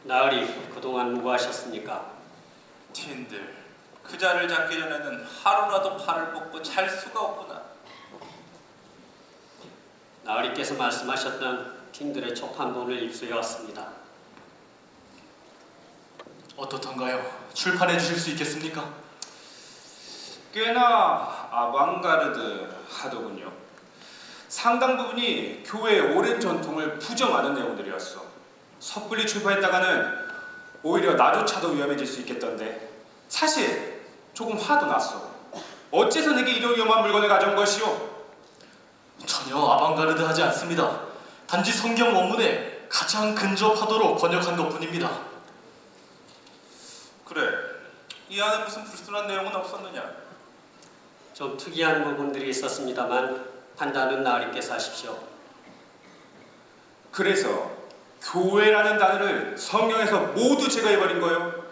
나으리 그동안 무고하셨습니까? 틴들, 그 자를 잡기 전에는 하루라도 팔을 뽑고 잘 수가 없구나. 나으리께서 말씀하셨던 틴들의 촉판본을 입수해왔습니다. 어떻던가요? 출판해 주실 수 있겠습니까? 꽤나 아방가르드 하더군요. 상당 부분이 교회의 오랜 전통을 부정하는 내용들이었어. 섣불리 출판했다가는 오히려 나조차도 위험해질 수 있겠던데. 사실 조금 화도 났어. 어째서 내게 이런 위험한 물건을 가져온 것이오? 전혀 아방가르드하지 않습니다. 단지 성경 원문에 가장 근접하도록 번역한 것뿐입니다. 그래, 이 안에 무슨 불순한 내용은 없었느냐? 좀 특이한 부분들이 있었습니다만 판단은 나으리께서 하십시오. 그래서 교회라는 단어를 성경에서 모두 제거해버린 거예요.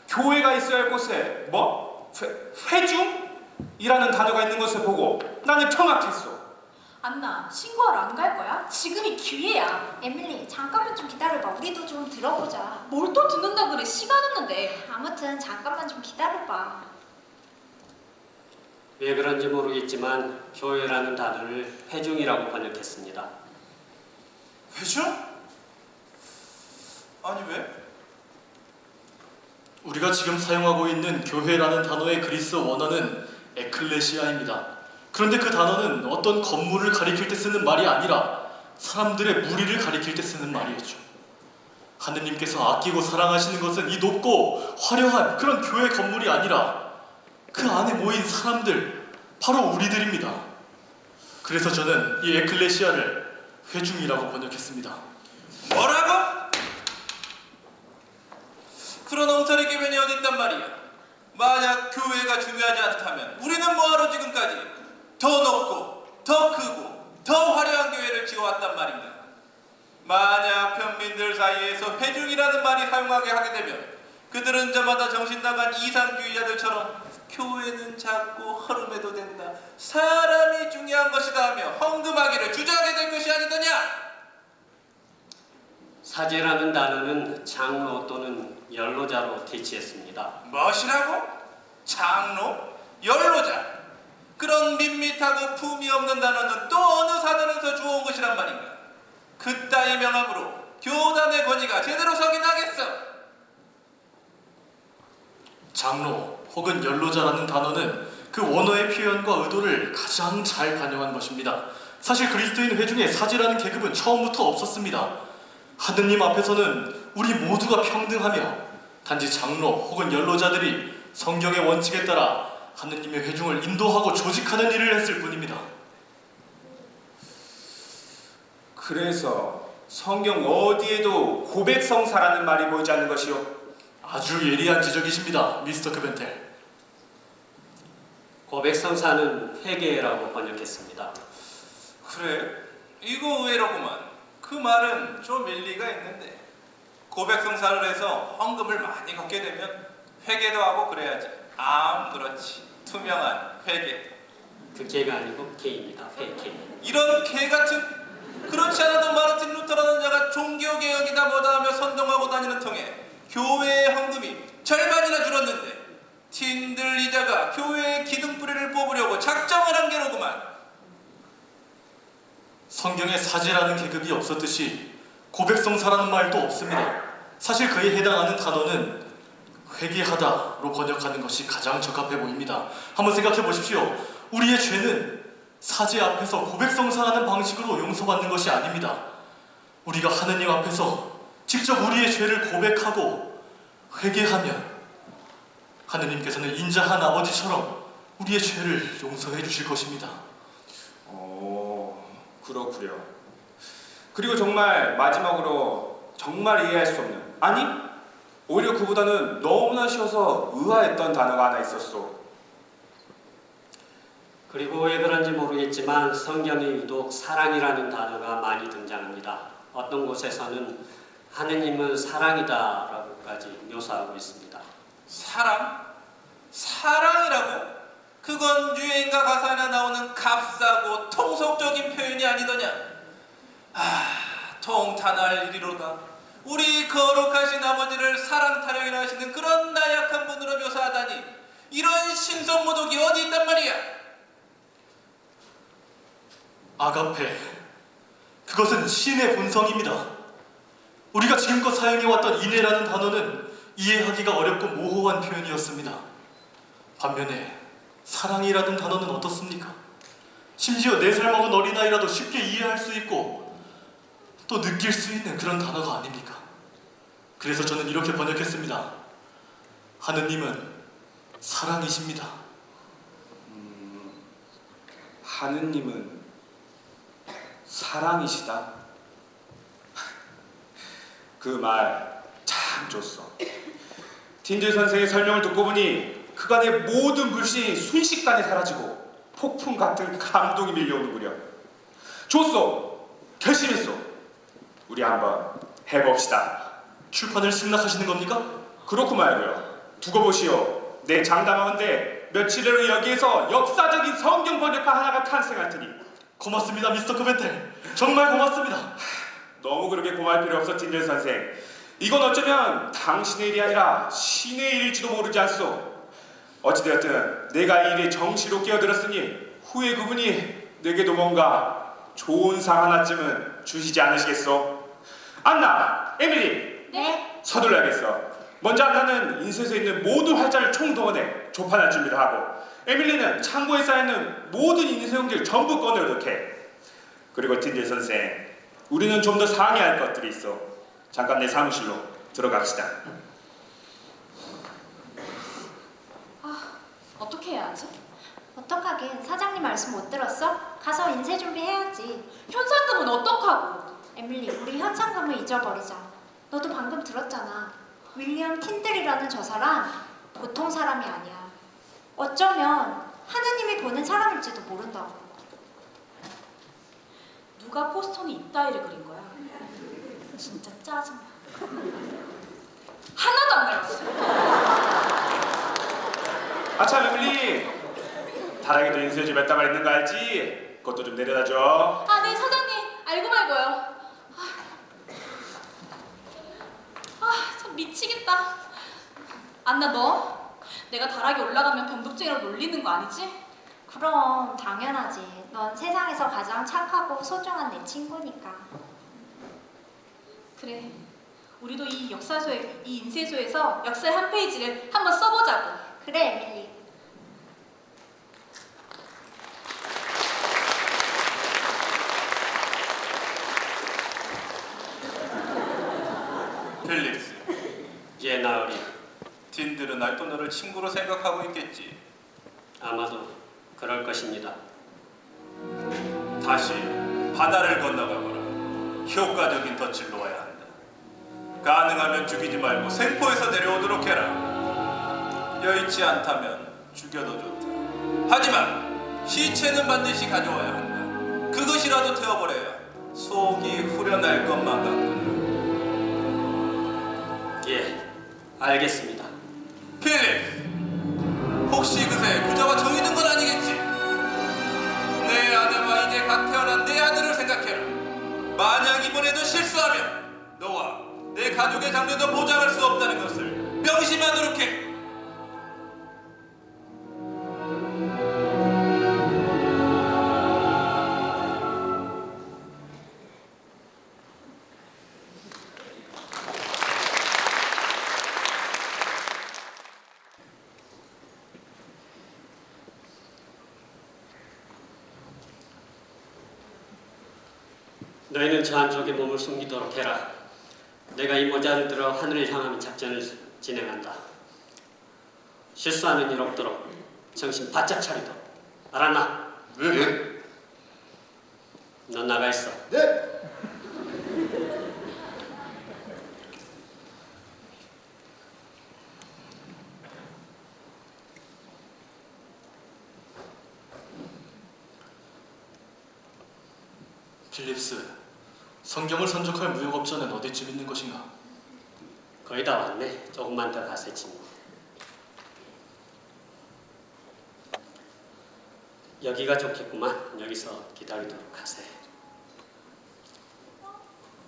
교회가 있어야 할 곳에 회중이라는 단어가 있는 것을 보고 나는 경악했어. 안나 신고하러 안 갈 거야? 지금이 기회야. 에밀리, 잠깐만 좀 기다려봐. 우리도 좀 들어보자. 뭘 또 듣는다 그래? 시간 없는데. 아무튼 잠깐만 좀 기다려봐. 왜 그런지 모르겠지만 교회라는 단어를 회중이라고 번역했습니다. 회중? 아니 왜? 우리가 지금 사용하고 있는 교회라는 단어의 그리스 원어는 에클레시아입니다. 그런데 그 단어는 어떤 건물을 가리킬 때 쓰는 말이 아니라 사람들의 무리를 가리킬 때 쓰는 말이었죠. 하느님께서 아끼고 사랑하시는 것은 이 높고 화려한 그런 교회 건물이 아니라 그 안에 모인 사람들, 바로 우리들입니다. 그래서 저는 이 에클레시아를 회중이라고 번역했습니다. 뭐라고? 그런 엉터리 기변이 어딨단 말이야. 만약 교회가 중요하지 않다면 우리는 뭐하러 지금까지 더 높고 더 크고 더 화려한 교회를 지어왔단 말인가? 만약 평민들 사이에서 회중이라는 말이 사용하게 하게 되면 그들은 저마다 정신나간 이상주의자들처럼 교회는 작고 허름해도 된다, 사람이 중요한 것이다 하며 헌금하기를 주저하게 될 것이 아니더냐? 사제라는 단어는 장로 또는 연로자로 대치했습니다. 무엇이라고? 장로? 연로자? 그런 밋밋하고 품이 없는 단어는 또 어느 사전에서 주워온 것이란 말인가? 그따위 명함으로 교단의 권위가 제대로 서긴 하겠어. 장로 혹은 연로자라는 단어는 그 원어의 표현과 의도를 가장 잘 반영한 것입니다. 사실 그리스도인 회중에 사제라는 계급은 처음부터 없었습니다. 하느님 앞에서는 우리 모두가 평등하며 단지 장로 혹은 연로자들이 성경의 원칙에 따라 하느님의 회중을 인도하고 조직하는 일을 했을 뿐입니다. 그래서 성경 어디에도 고백성사라는 말이 보이지 않는 것이요. 아주 예리한 지적이십니다, 미스터 크벤텔. 고백성사는 회개라고 번역했습니다. 그래? 이거 의외로구만. 그 말은 좀 일리가 있는데 고백성사를 해서 헌금을 많이 걷게 되면 회개도 하고 그래야지. 그렇지. 투명한 회개. 그 개가 아니고 개입니다. 회개. 이런 개 같은, 그렇지 않아도 마르틴 루터라는 자가 종교개혁이다 뭐다 하며 선동하고 다니는 통에 교회의 헌금이 절반이나 줄었는데 틴들 이자가 교회의 기둥뿌리를 뽑으려고 작정을 한 게로구만. 성경에 사제라는 계급이 없었듯이 고백성사라는 말도 없습니다. 사실 그에 해당하는 단어는 회개하다로 번역하는 것이 가장 적합해 보입니다. 한번 생각해 보십시오. 우리의 죄는 사제 앞에서 고백성사하는 방식으로 용서받는 것이 아닙니다. 우리가 하느님 앞에서 직접 우리의 죄를 고백하고 회개하면 하느님께서는 인자한 아버지처럼 우리의 죄를 용서해 주실 것입니다. 그렇구려. 그리고 정말 마지막으로 정말 이해할 수 없는, 아니 오히려 그보다는 너무나 쉬워서 의아했던 단어가 하나 있었소. 그리고 왜 그런지 모르겠지만 성경에 유독 사랑이라는 단어가 많이 등장합니다. 어떤 곳에서는 하느님은 사랑이다라고까지 묘사하고 있습니다. 사랑? 사랑이라고? 그건 유행가 가사나 나오는 값싸고 통속적인 표현이 아니더냐? 통탄할 일이로다. 우리 거룩하신 아버지를 사랑 타령이라 하시는 그런 나약한 분으로 묘사하다니, 이런 신성모독이 어디 있단 말이야? 아가페, 그것은 신의 본성입니다. 우리가 지금껏 사용해왔던 인애라는 단어는 이해하기가 어렵고 모호한 표현이었습니다. 반면에 사랑이라는 단어는 어떻습니까? 심지어 4살 먹은 어린아이라도 쉽게 이해할 수 있고 또 느낄 수 있는 그런 단어가 아닙니까? 그래서 저는 이렇게 번역했습니다. 하느님은 사랑이십니다. 하느님은 사랑이시다. 그 말 참 좋소. 틴들 선생의 설명을 듣고 보니 그간의 모든 불신이 순식간에 사라지고 폭풍 같은 감동이 밀려오는구려. 좋소. 결심했소. 우리 한번 해봅시다. 출판을 승낙하시는 겁니까? 그렇고 말고요. 두고 보시오. 내 장담하건대 며칠 내로 여기에서 역사적인 성경 번역가 하나가 탄생할 테니. 고맙습니다, 미스터 크벤텔. 정말 고맙습니다. 너무 그렇게 고마울 필요 없어, 틴들 선생. 이건 어쩌면 당신의 일이 아니라 신의 일일지도 모르지 않소. 어찌되었든 내가 이 일에 정시로 끼어들었으니 후에 그분이 내게도 뭔가 좋은 상 하나쯤은 주시지 않으시겠소? 안나, 에밀리. 네. 서둘러야겠어. 먼저 안나는 인쇄소에 있는 모든 활자를 총동원해 조판할 준비를 하고, 에밀리는 창고에 쌓여있는 모든 인쇄용지를 전부 꺼내오도록. 그리고 틴들 선생, 우리는 좀 더 상의해야 할 것들이 있어. 잠깐 내 사무실로 들어갑시다. 어떻게 해야 하지? 어떡하긴, 사장님 말씀 못 들었어? 가서 인쇄 준비해야지. 현상금은 어떡하고? 에밀리, 우리 현상금을 잊어버리자. 너도 방금 들었잖아. 윌리엄 틴들이라는 저 사람 보통 사람이 아니야. 어쩌면 하느님이 보낸 사람일지도 모른다고. 누가 포스턴이 이따위를 그린 거야? 진짜 짜증나. 하나도 안 닮았어. 아참, 에밀리. 다락에도 인쇄지 몇 다발 있는 거 알지? 그것도 좀 내려다 줘. 네 사장님, 알고 말고요. 참 미치겠다. 안나, 너 내가 다락에 올라가면 변덕쟁이라고 놀리는 거 아니지? 그럼 당연하지. 넌 세상에서 가장 착하고 소중한 내 친구니까. 그래. 우리도 이 역사소에, 이 인쇄소에서 역사의 한 페이지를 한번 써보자고. 그래, 에밀리. 필립스, 예, 나으리. 틴들은 아직도 너를 친구로 생각하고 있겠지. 아마도 그럴 것입니다. 다시 바다를 건너가거라. 효과적인 덫을 놓아야 한다. 가능하면 죽이지 말고 생포해서 내려오도록 해라. 여의치 않다면 죽여도 좋다. 하지만 시체는 반드시 가져와야 한다. 그것이라도 태워버려야 속이 후련할 것만 같구나. 예, 알겠습니다. 필립, 혹시 그새 부자와 정이 든 건 아니겠지? 내 아내와 이제 갓 태어난 내 아들을 생각해라. 만약 이번에도 실수하면 너와 내 가족의 장래도 보장할 수 없다는 것을 명심하도록 해. 너희는 저 안쪽에 몸을 숨기도록 해라. 내가 이 모자를 들어 하늘을 향하는 작전을 진행한다. 실수하는 일 없도록 정신 바짝 차리도록. 알았나? 예? 넌 나가 있어. 네. 필립스, 성경을 선적할 무역업자는 어디쯤 있는 것인가? 거의 다 왔네. 조금만 더 가세, 친구. 여기가 좋겠구만. 여기서 기다리도록 하세.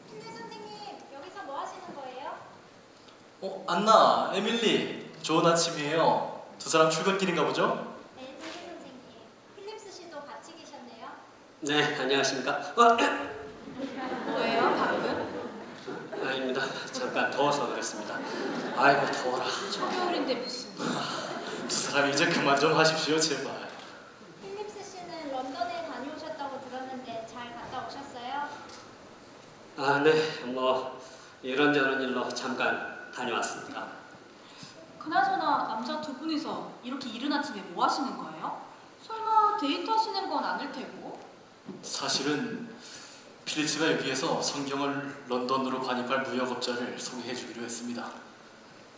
필립 선생님, 여기서 뭐 하시는 거예요? 안나, 에밀리, 좋은 아침이에요. 두 사람 출근길인가 보죠? 네, 필립 선생님. 필립스 씨도 같이 계셨네요. 네, 안녕하십니까? 뭐예요, 방금? 아닙니다. 잠깐 더워서 그랬습니다. 아이고, 더워라. 초겨울인데 무슨. 두 사람 이제 그만 좀 하십시오, 제발. 필립스 씨는 런던에 다녀오셨다고 들었는데 잘 갔다 오셨어요? 아, 네. 뭐 이런저런 일로 잠깐 다녀왔습니다. 그나저나 남자 두 분이서 이렇게 이른 아침에 뭐 하시는 거예요? 설마 데이트 하시는 건 아닐 테고. 사실은 필립스가 여기에서 성경을 런던으로 반입할 무역업자를 소개해 주기로 했습니다.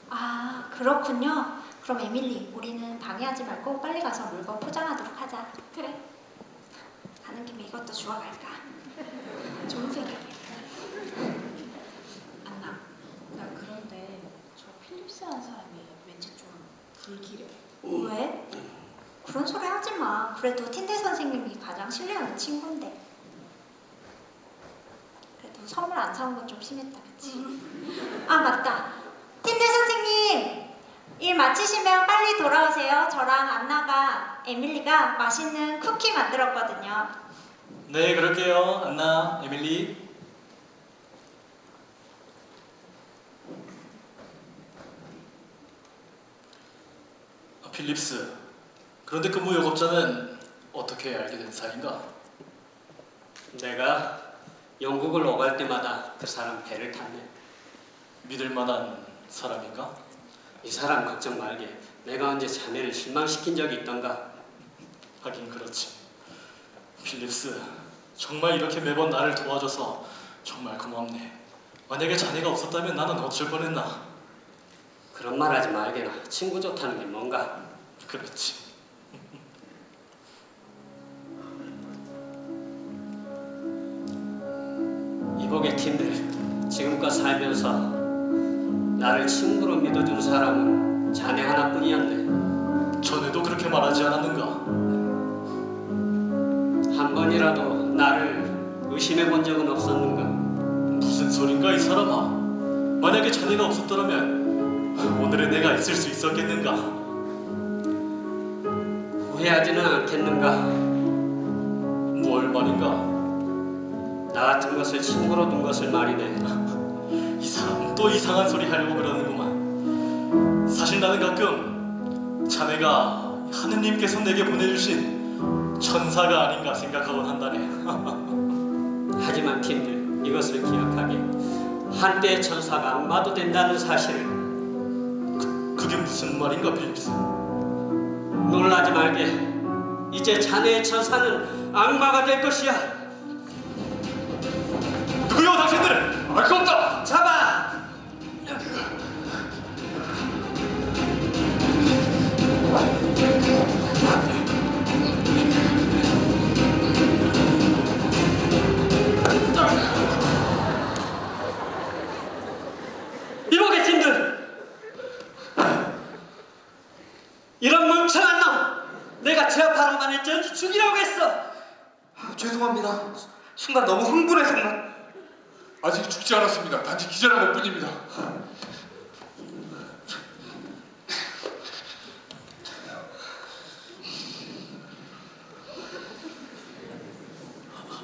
아, 그렇군요. 그럼 에밀리, 우리는 방해하지 말고 빨리 가서 물건 포장하도록 하자. 그래. 가는 김에 이것도 주워갈까? 좋은 생각이야. 안나, 나 그런데 저 필립스라는 사람이 왠지 좀 불길해. 왜? 그런 소리 하지 마. 그래도 틴데 선생님이 가장 신뢰하는 친구인데. 그래도 선물 안 사온 건 좀 심했다, 그치? 아, 맞다. 틴데 선생님! 일 마치시면 빨리 돌아오세요. 저랑 안나가, 에밀리가 맛있는 쿠키 만들었거든요. 네, 그럴게요. 안나, 에밀리. 필립스, 그런데 그 무역업자는 어떻게 알게 된 사이인가? 내가 영국을 오갈 때마다 그 사람 배를 탔네. 믿을 만한 사람인가? 이 사람 걱정 말게. 내가 언제 자네를 실망시킨 적이 있던가? 하긴 그렇지. 필립스, 정말 이렇게 매번 나를 도와줘서 정말 고맙네. 만약에 자네가 없었다면 나는 어쩔 뻔했나? 그런 말 하지 말게나. 친구 좋다는 게 뭔가? 그렇지. 이복의 팀들, 지금껏 살면서 나를 친구로 믿어준 사람은 자네 하나뿐이었네. 전에도 그렇게 말하지 않았는가? 한 번이라도 나를 의심해 본 적은 없었는가? 무슨 소린가 이 사람아? 만약에 자네가 없었더라면 오늘의 내가 있을 수 있었겠는가? 후회하지는 않겠는가? 뭘 말인가? 나 같은 것을 친구로 둔 것을 말이네. 또 이상한 소리 하려고 그러는구만. 사실 나는 가끔 자네가 하느님께서 내게 보내주신 천사가 아닌가 생각하곤 한다네. 하지만 팀들 이것을 기억하게. 한때 천사가 악마도 된다는 사실을. 그게 무슨 말인가 빌립스? 놀라지 말게. 이제 자네의 천사는 악마가 될 것이야. 누구요 당신들은? 알 거 없다. 잡아! 이보게 팀들! 이런 멍청한 놈! 내가 제압하라고만 했지 언제 죽이라고 했어! 죄송합니다. 순간 너무 흥분해서. 아직 죽지 않았습니다. 단지 기절한 것뿐입니다.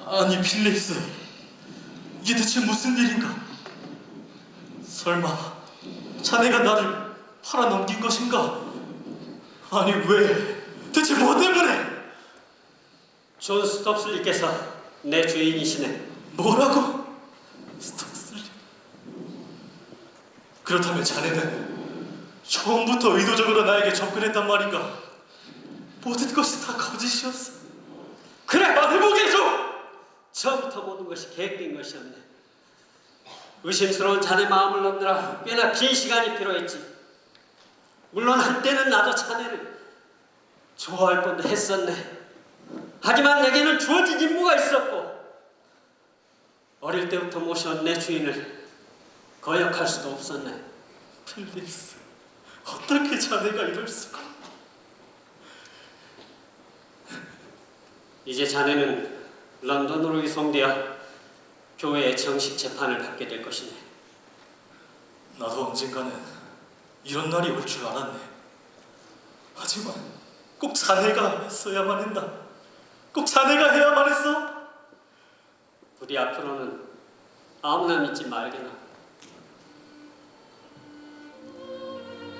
아니 빌립스, 이게 대체 무슨 일인가? 설마 자네가 나를 팔아넘긴 것인가? 아니 왜? 대체 뭐 때문에? 존 스톱슬리께서 내 주인이시네. 뭐라고? 스톡슬리? 그렇다면 자네는 처음부터 의도적으로 나에게 접근했단 말인가? 모든 것이 다 거짓이었어. 그래! 말해보게 해줘! 처음부터 모든 것이 계획된 것이었네. 의심스러운 자네 마음을 넘느라 꽤나 긴 시간이 필요했지. 물론 한때는 나도 자네를 좋아할 뻔도 했었네. 하지만 내게는 주어진 임무가 있었고 어릴 때부터 모셔온 내 주인을 거역할 수도 없었네. 필립스, 어떻게 자네가 이럴 수가? 이제 자네는 런던으로 이송되어 교회의 정식 재판을 받게 될 것이네. 나도 언젠가는 이런 날이 올 줄 알았네. 하지만 꼭 자네가 했어야만 했나? 꼭 자네가 해야만 했어? 부디 앞으로는 아무나 믿지 말게나.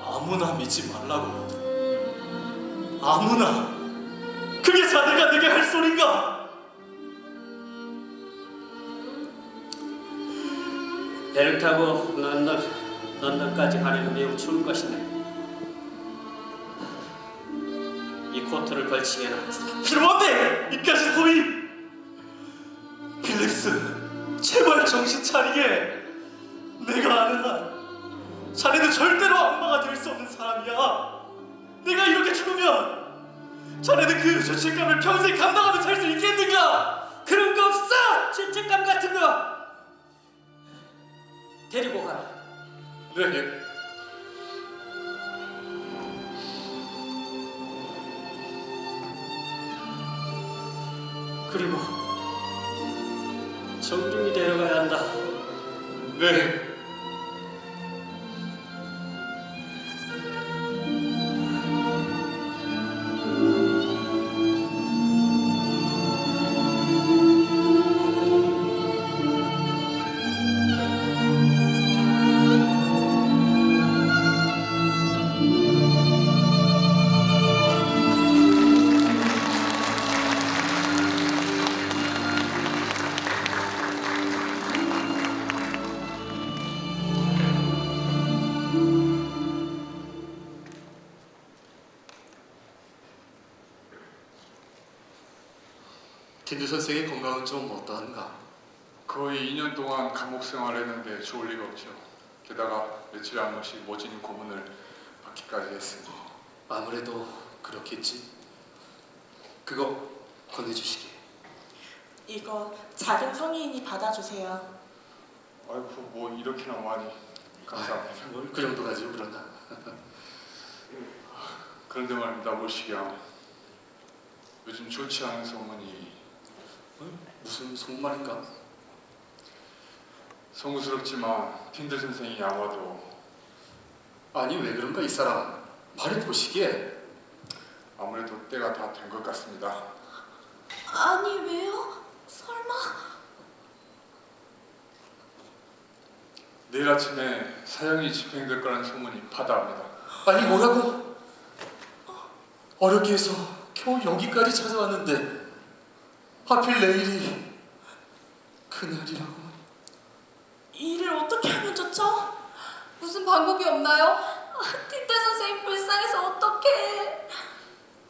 아무나 믿지 말라고. 아무나? 그게 자네가 내게 할 소린가? 배를 타고 런던까지 가려면 매우 추울 것이네. 이 코트를 걸치게나. 필요한데! 이까지 소리! 필립스, 제발 정신 차리게. 내가 아는 한 자네는 절대로 악마가 될 수 없는 사람이야. 내가 이렇게 죽으면 자네는 그 죄책감을 평생 감당하며 살 수 있겠는가? 그런 거 없어! 죄책감 같은 거! 데리고 가라. 네. 그리고 정중히 데려가야 한다. 네. 틴드 선생의 건강은 좀 어떠한가? 거의 2년 동안 감옥 생활했는데 좋을 리가 없죠. 게다가 며칠 한 번씩 모진 고문을 받기까지 했으니. 아무래도 그렇겠지. 그거 건네주시게. 이거 작은 성인이 받아주세요. 아이고 뭐 이렇게나 많이. 감사합니다. 뭘 그 정도 가지고 그러나. 그런데 말입니다, 모시기야. 요즘 좋지 않은 소문이. 무슨 속말인가? 송구스럽지만 틴들 선생이 아마도 아니 왜 그런가 이 사람. 말해보시게. 아무래도 때가 다 된 것 같습니다. 아니 왜요? 설마? 내일 아침에 사형이 집행될 거라는 소문이 파다합니다. 아니 뭐라고? 어렵게 해서 겨우 여기까지 찾아왔는데 하필 내일이 그날이라고. 이 일을 어떻게 하면 좋죠? 무슨 방법이 없나요? 틴트 선생님 불쌍해서 어떡해.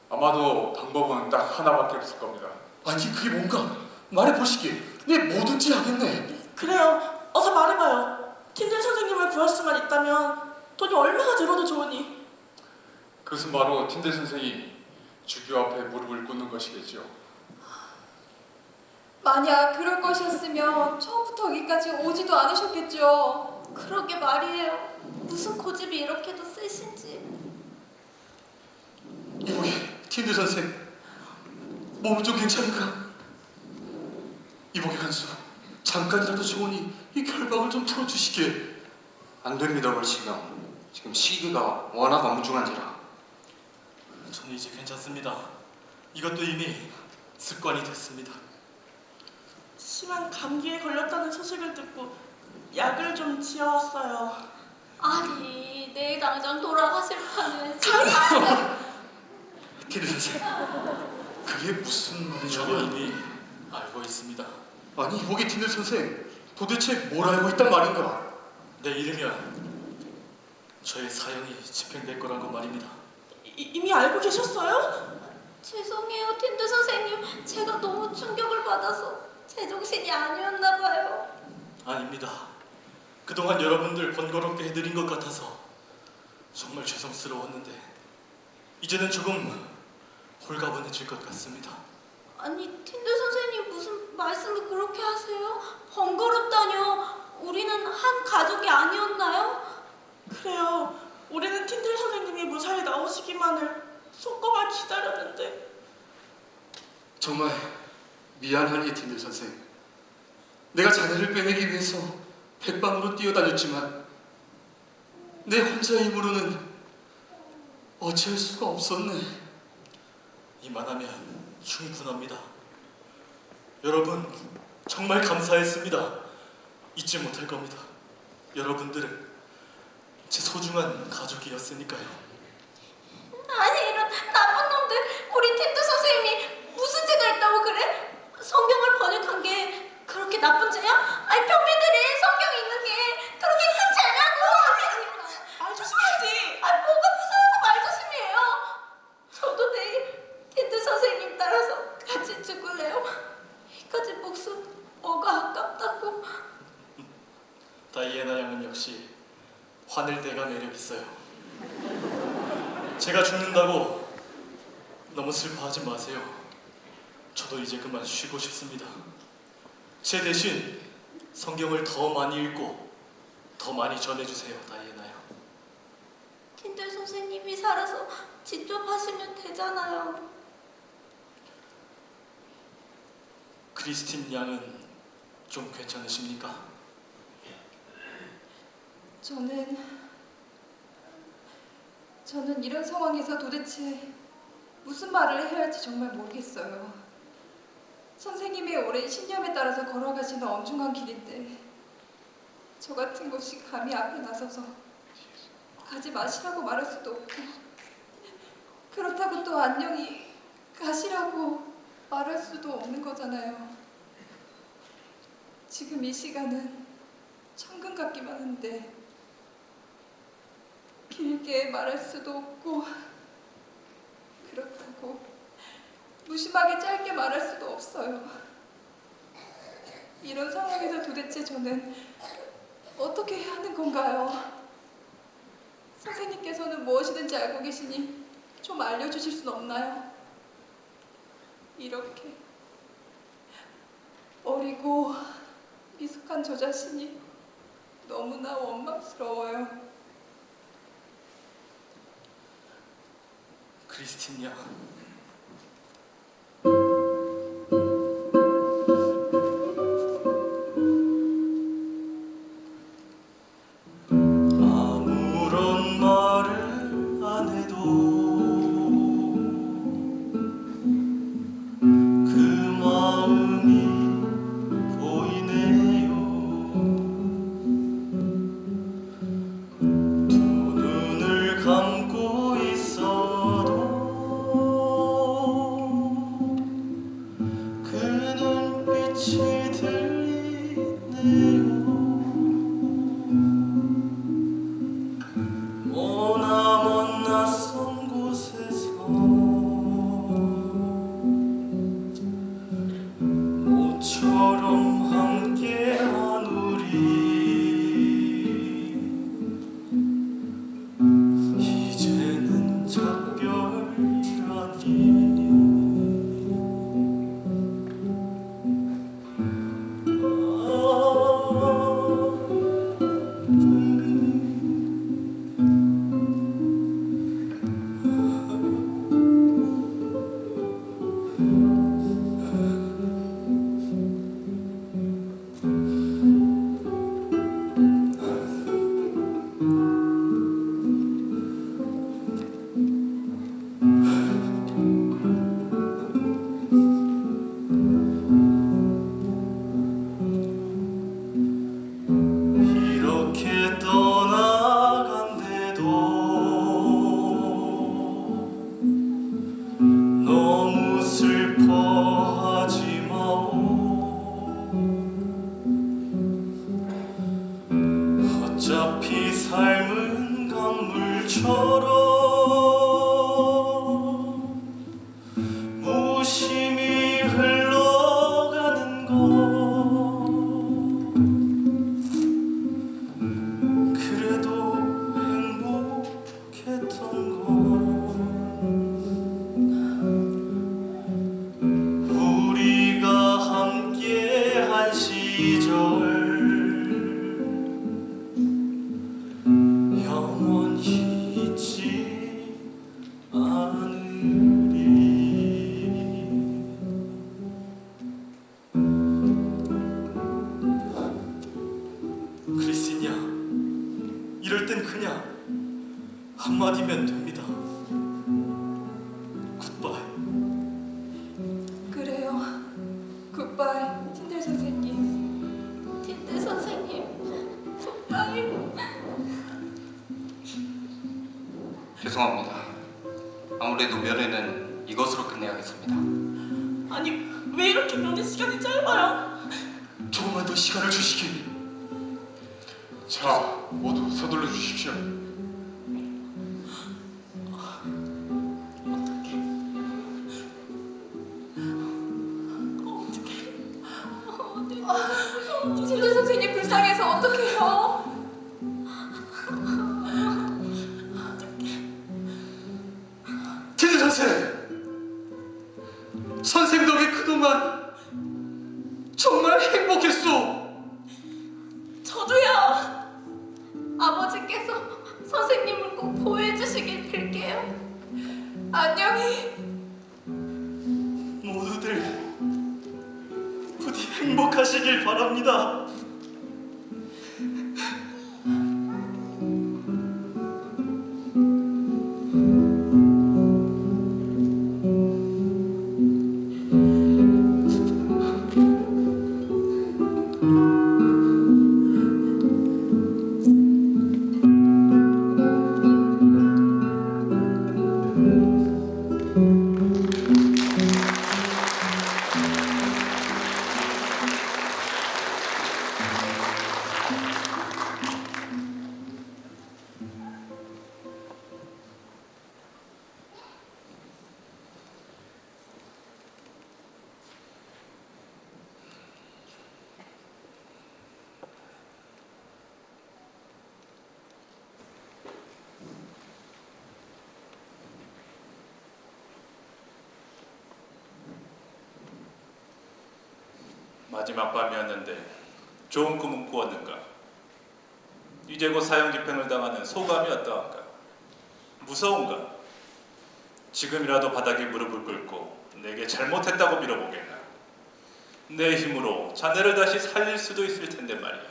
아마도 방법은 딱 하나밖에 없을 겁니다. 아니 그게 뭔가 말해보시게. 내 뭐든지 하겠네. 그래요. 어서 말해봐요. 틴들 선생님을 구할 수만 있다면 돈이 얼마가 들어도 좋으니. 그것은 바로 틴데 선생이 주교 앞에 무릎을 꿇는 것이겠죠. 만약 그럴 것이었으면 처음부터 여기까지 오지도 않으셨겠죠. 그러게 말이에요. 무슨 고집이 이렇게도 세신지. 이보게 틴드 선생, 몸은 좀 괜찮은가? 이보게 간수, 잠깐이라도 좋으니 이 결박을 좀 풀어주시게. 안 됩니다, 월시경. 지금 시기가 워낙 엄중한지라. 저는 이제 괜찮습니다. 이것도 이미 습관이 됐습니다. 심한 감기에 걸렸다는 소식을 듣고 약을 좀 지어왔어요. 아니, 내일 당장 돌아가실 판에. 틴드 선생, 그게 무슨 저는 말이냐면, 이미 알고 있습니다. 아니 이보게 틴드 선생, 도대체 뭘 알고 있단 말인가? 내일이면 저의 사형이 집행될 거라고 말입니다. 이미 알고 계셨어요? 죄송해요, 틴드 선생님. 제가 너무 충격을 받아서 제정신이 아니었나 봐요. 아닙니다. 그동안 여러분들 번거롭게 해드린 것 같아서 정말 죄송스러웠는데 이제는 조금 홀가분해질 것 같습니다. 아니, 틴드 선생님 무슨 말씀을 그렇게 하세요? 번거롭다뇨. 우리는 한 가족이 아니었나요? 그래요. 우리는 틴들 선생님이 무사히 나오시기만을 손꼽아 기다렸는데. 정말 미안하니 틴드 선생. 내가 자네를 빼내기 위해서 백방으로 뛰어다녔지만 내 혼자의 힘으로는 어찌할 수가 없었네. 이만하면 충분합니다. 여러분 정말 감사했습니다. 잊지 못할 겁니다. 여러분들은 제 소중한 가족이었으니까요. 아니, 이런 나쁜 놈들. 우리 틴드 선생님이 무슨 죄가 있다고 그래? 성경을 번역한 게 그렇게 나쁜 죄야? 아니, 평민들이 성경 읽는 게 그렇게 큰 죄냐고. 말 조심해야지. 아, 뭐가 무서워서 말 조심이에요. 저도 내일 틴드 선생님 따라서 같이 죽을래요. 이까지 목숨 뭐가 아깝다고. 다이애나 양은 역시 화낼 때가 매력 있어요. 제가 죽는다고 너무 슬퍼하지 마세요. 저도 이제 그만 쉬고 싶습니다. 제 대신 성경을 더 많이 읽고 더 많이 전해주세요, 다이애나요. 틴들 선생님이 살아서 직접 하시면 되잖아요. 크리스틴 양은 좀 괜찮으십니까? 저는 이런 상황에서 도대체 무슨 말을 해야 할지 정말 모르겠어요. 선생님의 오랜 신념에 따라서 걸어가시는 엄중한 길인데 저 같은 것이 감히 앞에 나서서 가지 마시라고 말할 수도 없고, 그렇다고 또 안녕히 가시라고 말할 수도 없는 거잖아요. 지금 이 시간은 천금 같기만 한데 길게 말할 수도 없고, 그렇다고 무심하게 짧게 말할 수도 없어요. 이런 상황에서 도대체 저는 어떻게 해야 하는 건가요? 선생님께서는 무엇이든지 알고 계시니 좀 알려주실 순 없나요? 이렇게 어리고 미숙한 저 자신이 너무나 원망스러워요. 크리스틴 양, 아무런 말을 안 해도 그 마음이 보이네요. 처럼 함께한 우리 이제는 작별이라니 이렇게 떠나간대도 너무 슬퍼하지 마오. 어차피 삶은 강물처럼 무심히 흘러가는 것. 그래도 행복했던 건 우리가 함께한 시절 영원히 잊지 않으리. 크리스티냐, 이럴 땐 그냥 한마디면 됩니다. 굿바이. 그래요. 굿바이, 틴들 선생님. 틴들 선생님, 굿바이. 죄송합니다. 아무래도 면회는 이것으로 끝내야겠습니다. 아니 왜 이렇게 면회 시간이 짧아요? 조금만 더 시간을 주시길. 자, 모두 서둘러 주십시오. 틴들 선생님 불쌍해서 어떡해요? 틴들 선생! 선생 덕에 그동안 정말 행복했소. 저도요. 아버지께서 선생님을 꼭 보호해 주시길 빌게요. 안녕히. 모두들 부디 행복하시길 바랍니다. 마지막 밤이었는데 좋은 꿈은 꾸었는가? 이제 곧 사형 집행을 당하는 소감이 어떠한가? 무서운가? 지금이라도 바닥에 무릎을 꿇고 내게 잘못했다고 빌어보겠나? 내 힘으로 자네를 다시 살릴 수도 있을 텐데 말이야.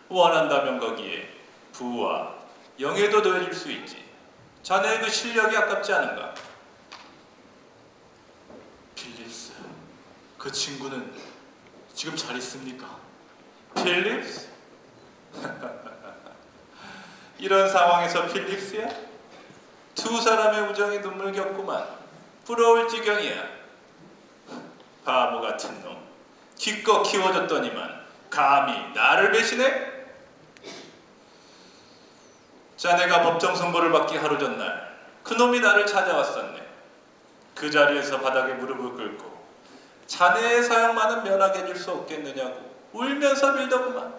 원한다면 거기에 부와 영예도 더해줄 수 있지. 자네의 그 실력이 아깝지 않은가? 필립스, 그 친구는 지금 잘 있습니까? 필립스? 이런 상황에서 필립스야? 두 사람의 우정이 눈물 겪구만. 부러울 지경이야. 바보 같은 놈. 기껏 키워줬더니만 감히 나를 배신해? 자네가 법정 선고를 받기 하루 전날 그놈이 나를 찾아왔었네. 그 자리에서 바닥에 무릎을 꿇고 자네의 사형만은 면하게 해줄 수 없겠느냐고 울면서 빌더구만.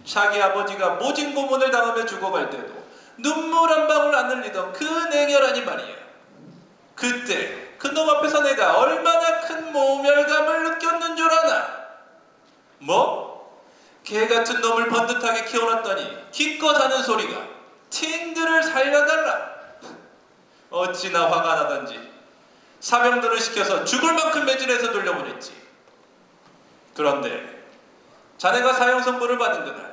자기 아버지가 모진 고문을 당하며 죽어갈 때도 눈물 한 방울 안 흘리던 그 냉혈하니 말이야. 그때 그놈 앞에서 내가 얼마나 큰 모멸감을 느꼈는 줄 아나? 뭐? 개같은 놈을 번듯하게 키워놨더니 기껏 하는 소리가 틴들을 살려달라. 어찌나 화가 나던지 사병들을 시켜서 죽을 만큼 매질해서 돌려보냈지. 그런데 자네가 사형 선고를 받은 그날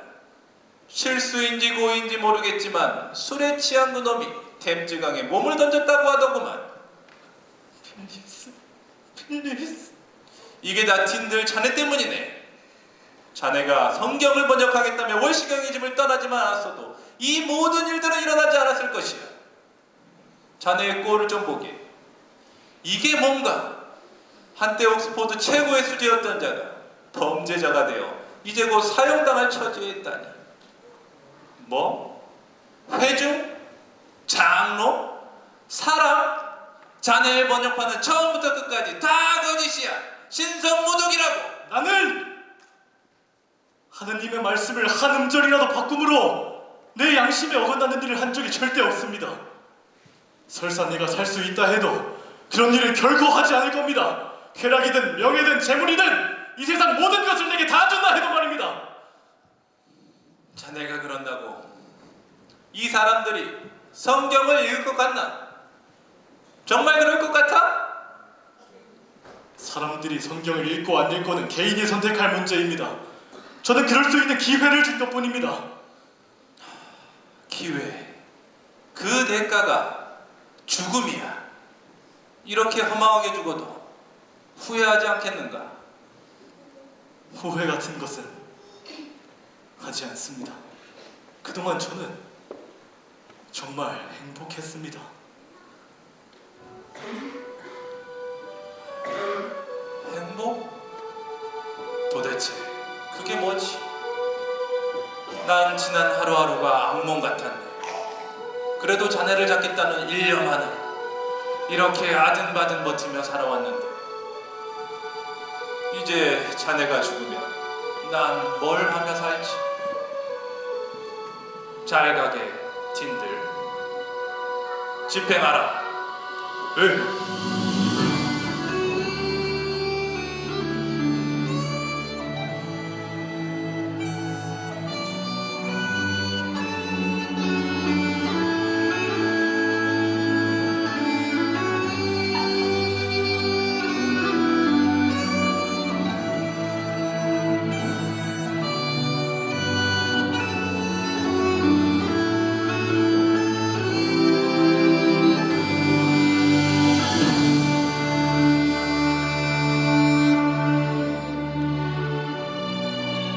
실수인지 고의인지 모르겠지만 술에 취한 그놈이 템즈강에 몸을 던졌다고 하더구만. 필립스 이게 다 틴들 자네 때문이네. 자네가 성경을 번역하겠다며 월시경의 집을 떠나지만 않았어도 이 모든 일들은 일어나지 않았을 것이야. 자네의 꼴을 좀 보게. 이게 뭔가 한때 옥스포드 최고의 수재였던 자가 범죄자가 되어 이제 곧 사형당할 처지에 있다니. 뭐? 회중? 장로? 사랑? 자네의 번역판은 처음부터 끝까지 다 거짓이야. 신성모독이라고. 나는 하느님의 말씀을 한 음절이라도 바꿈으로 내 양심에 어긋나는 일을 한 적이 절대 없습니다. 설사 내가 살 수 있다 해도 그런 일을 결코 하지 않을 겁니다. 쾌락이든 명예든 재물이든 이 세상 모든 것을 내게 다 준다 해도 말입니다. 자네가 그런다고 이 사람들이 성경을 읽을 것 같나? 정말 그럴 것 같아? 사람들이 성경을 읽고 안 읽고는 개인이 선택할 문제입니다. 저는 그럴 수 있는 기회를 준 것뿐입니다. 기회. 그 대가가 죽음이야. 이렇게 허망하게 죽어도 후회하지 않겠는가? 후회 같은 것은 하지 않습니다. 그동안 저는 정말 행복했습니다. 행복? 도대체 그게 뭐지? 난 지난 하루하루가 악몽 같았네. 그래도 자네를 잡겠다는 일념 하나 이렇게 아등바등 버티며 살아왔는데 이제 자네가 죽으면 난 뭘 하며 살지? 잘 가게 틴들. 집행하라. 네.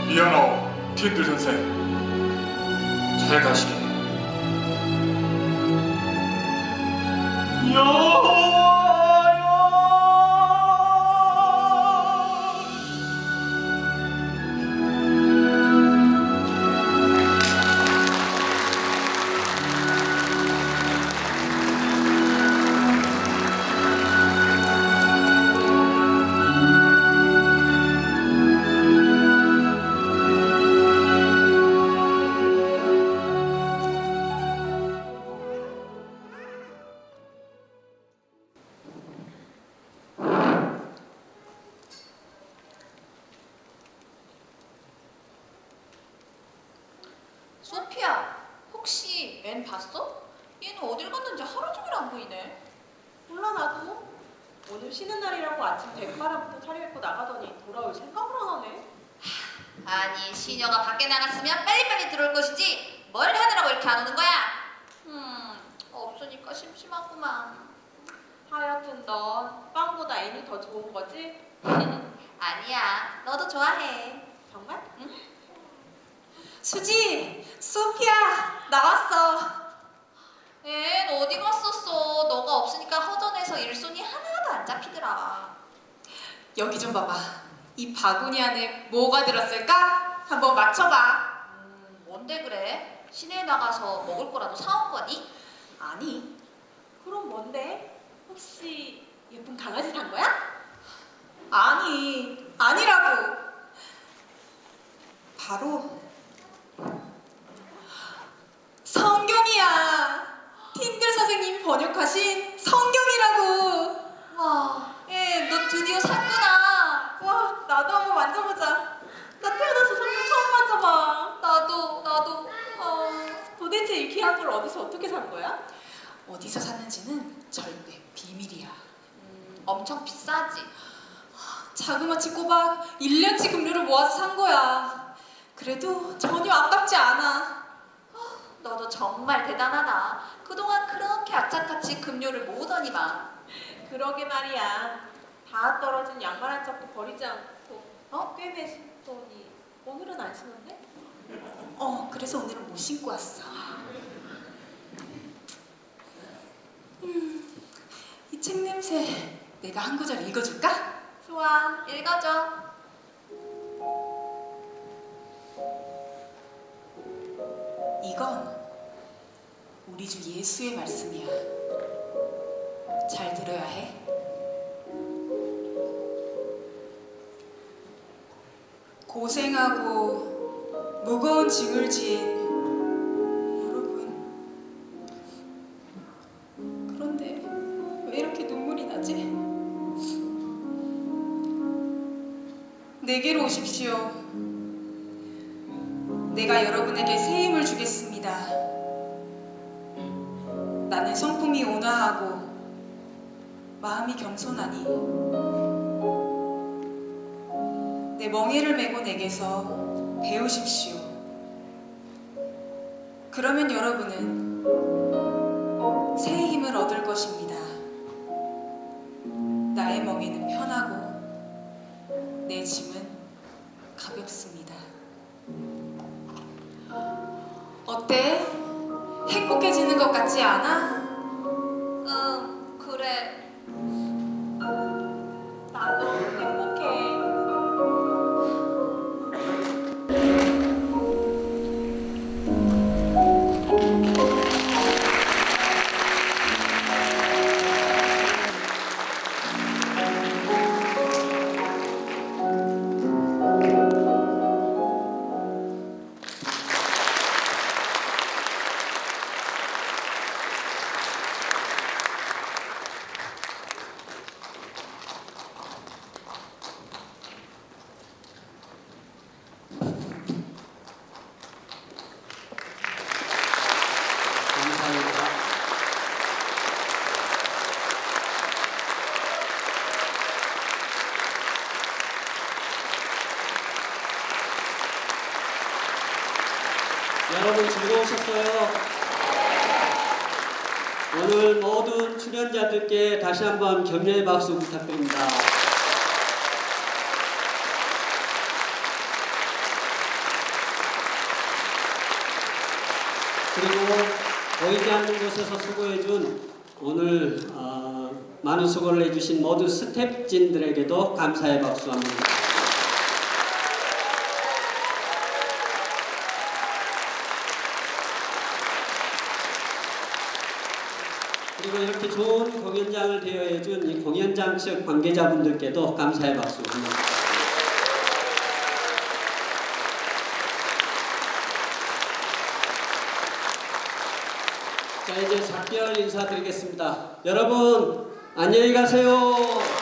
미안하오, 틴들 선생. 잘 가시게. 소피야, 혹시 앤 봤어? 얘는 어딜 갔는지 하루 종일 안 보이네. 몰라 나도. 오늘 쉬는 날이라고 아침 백바람부터 차려입고 나가더니 돌아올 생각을 안 하네. 아니, 시녀가 밖에 나갔으면 빨리빨리 들어올 것이지 뭘 하느라고 이렇게 안 오는 거야? 없으니까 심심하구만. 하여튼 넌 빵보다 앤이 더 좋은 거지? 아니야, 너도 좋아해. 정말? 응? 수지, 소피아 나왔어. 앤 어디 갔었어? 너가 없으니까 허전해서 일손이 하나도 안 잡히더라. 여기 좀 봐봐. 이 바구니 안에 뭐가 들었을까? 한번 맞춰봐. 뭔데 그래? 시내에 나가서 먹을 거라도 사온 거니? 아니, 그럼 뭔데? 혹시 예쁜 강아지 산 거야? 아니. 하지. 자그마치 꼬박 1년치 급료를 모아서 산 거야. 그래도 전혀 아깝지 않아. 너도 정말 대단하다. 그동안 그렇게 악착같이 급료를 모으더니만. 그러게 말이야. 다 떨어진 양말 한 짝도 버리지 않고 꽤 매시더니 오늘은 안 신었네? 그래서 오늘은 못 신고 왔어. 이 책 냄새 내가 한 구절 읽어줄까? 좋아. 읽어줘. 이건 우리 주 예수의 말씀이야. 잘 들어야 해. 고생하고 무거운 짐을 지인 여러분. 그런데 왜 이렇게 눈물이 나지? 내게로 오십시오. 내가 여러분에게 새 힘을 주겠습니다. 나는 성품이 온화하고 마음이 겸손하니 내 멍에를 메고 내게서 배우십시오. 그러면 여러분은 새 힘을 얻을 것입니다. 나의 멍에는 편하고 내 짐은 가볍습니다. 어때? 행복해지는 것 같지 않아? 그래. 나도 행복해. 감사합니다. 여러분 즐거우셨어요? 오늘 모든 출연자들께 다시 한번 격려의 박수 부탁드립니다. 그리고 보이지 않는 곳에서 수고해준 오늘 많은 수고를 해주신 모든 스태프진들에게도 감사의 박수 한번 부탁드립니다. 그리고 이렇게 좋은 공연장을 대여해준 이 공연장 측 관계자분들께도 감사의 박수 한번 부탁드립니다. 자, 이제 작별 인사드리겠습니다. 여러분 안녕히 가세요.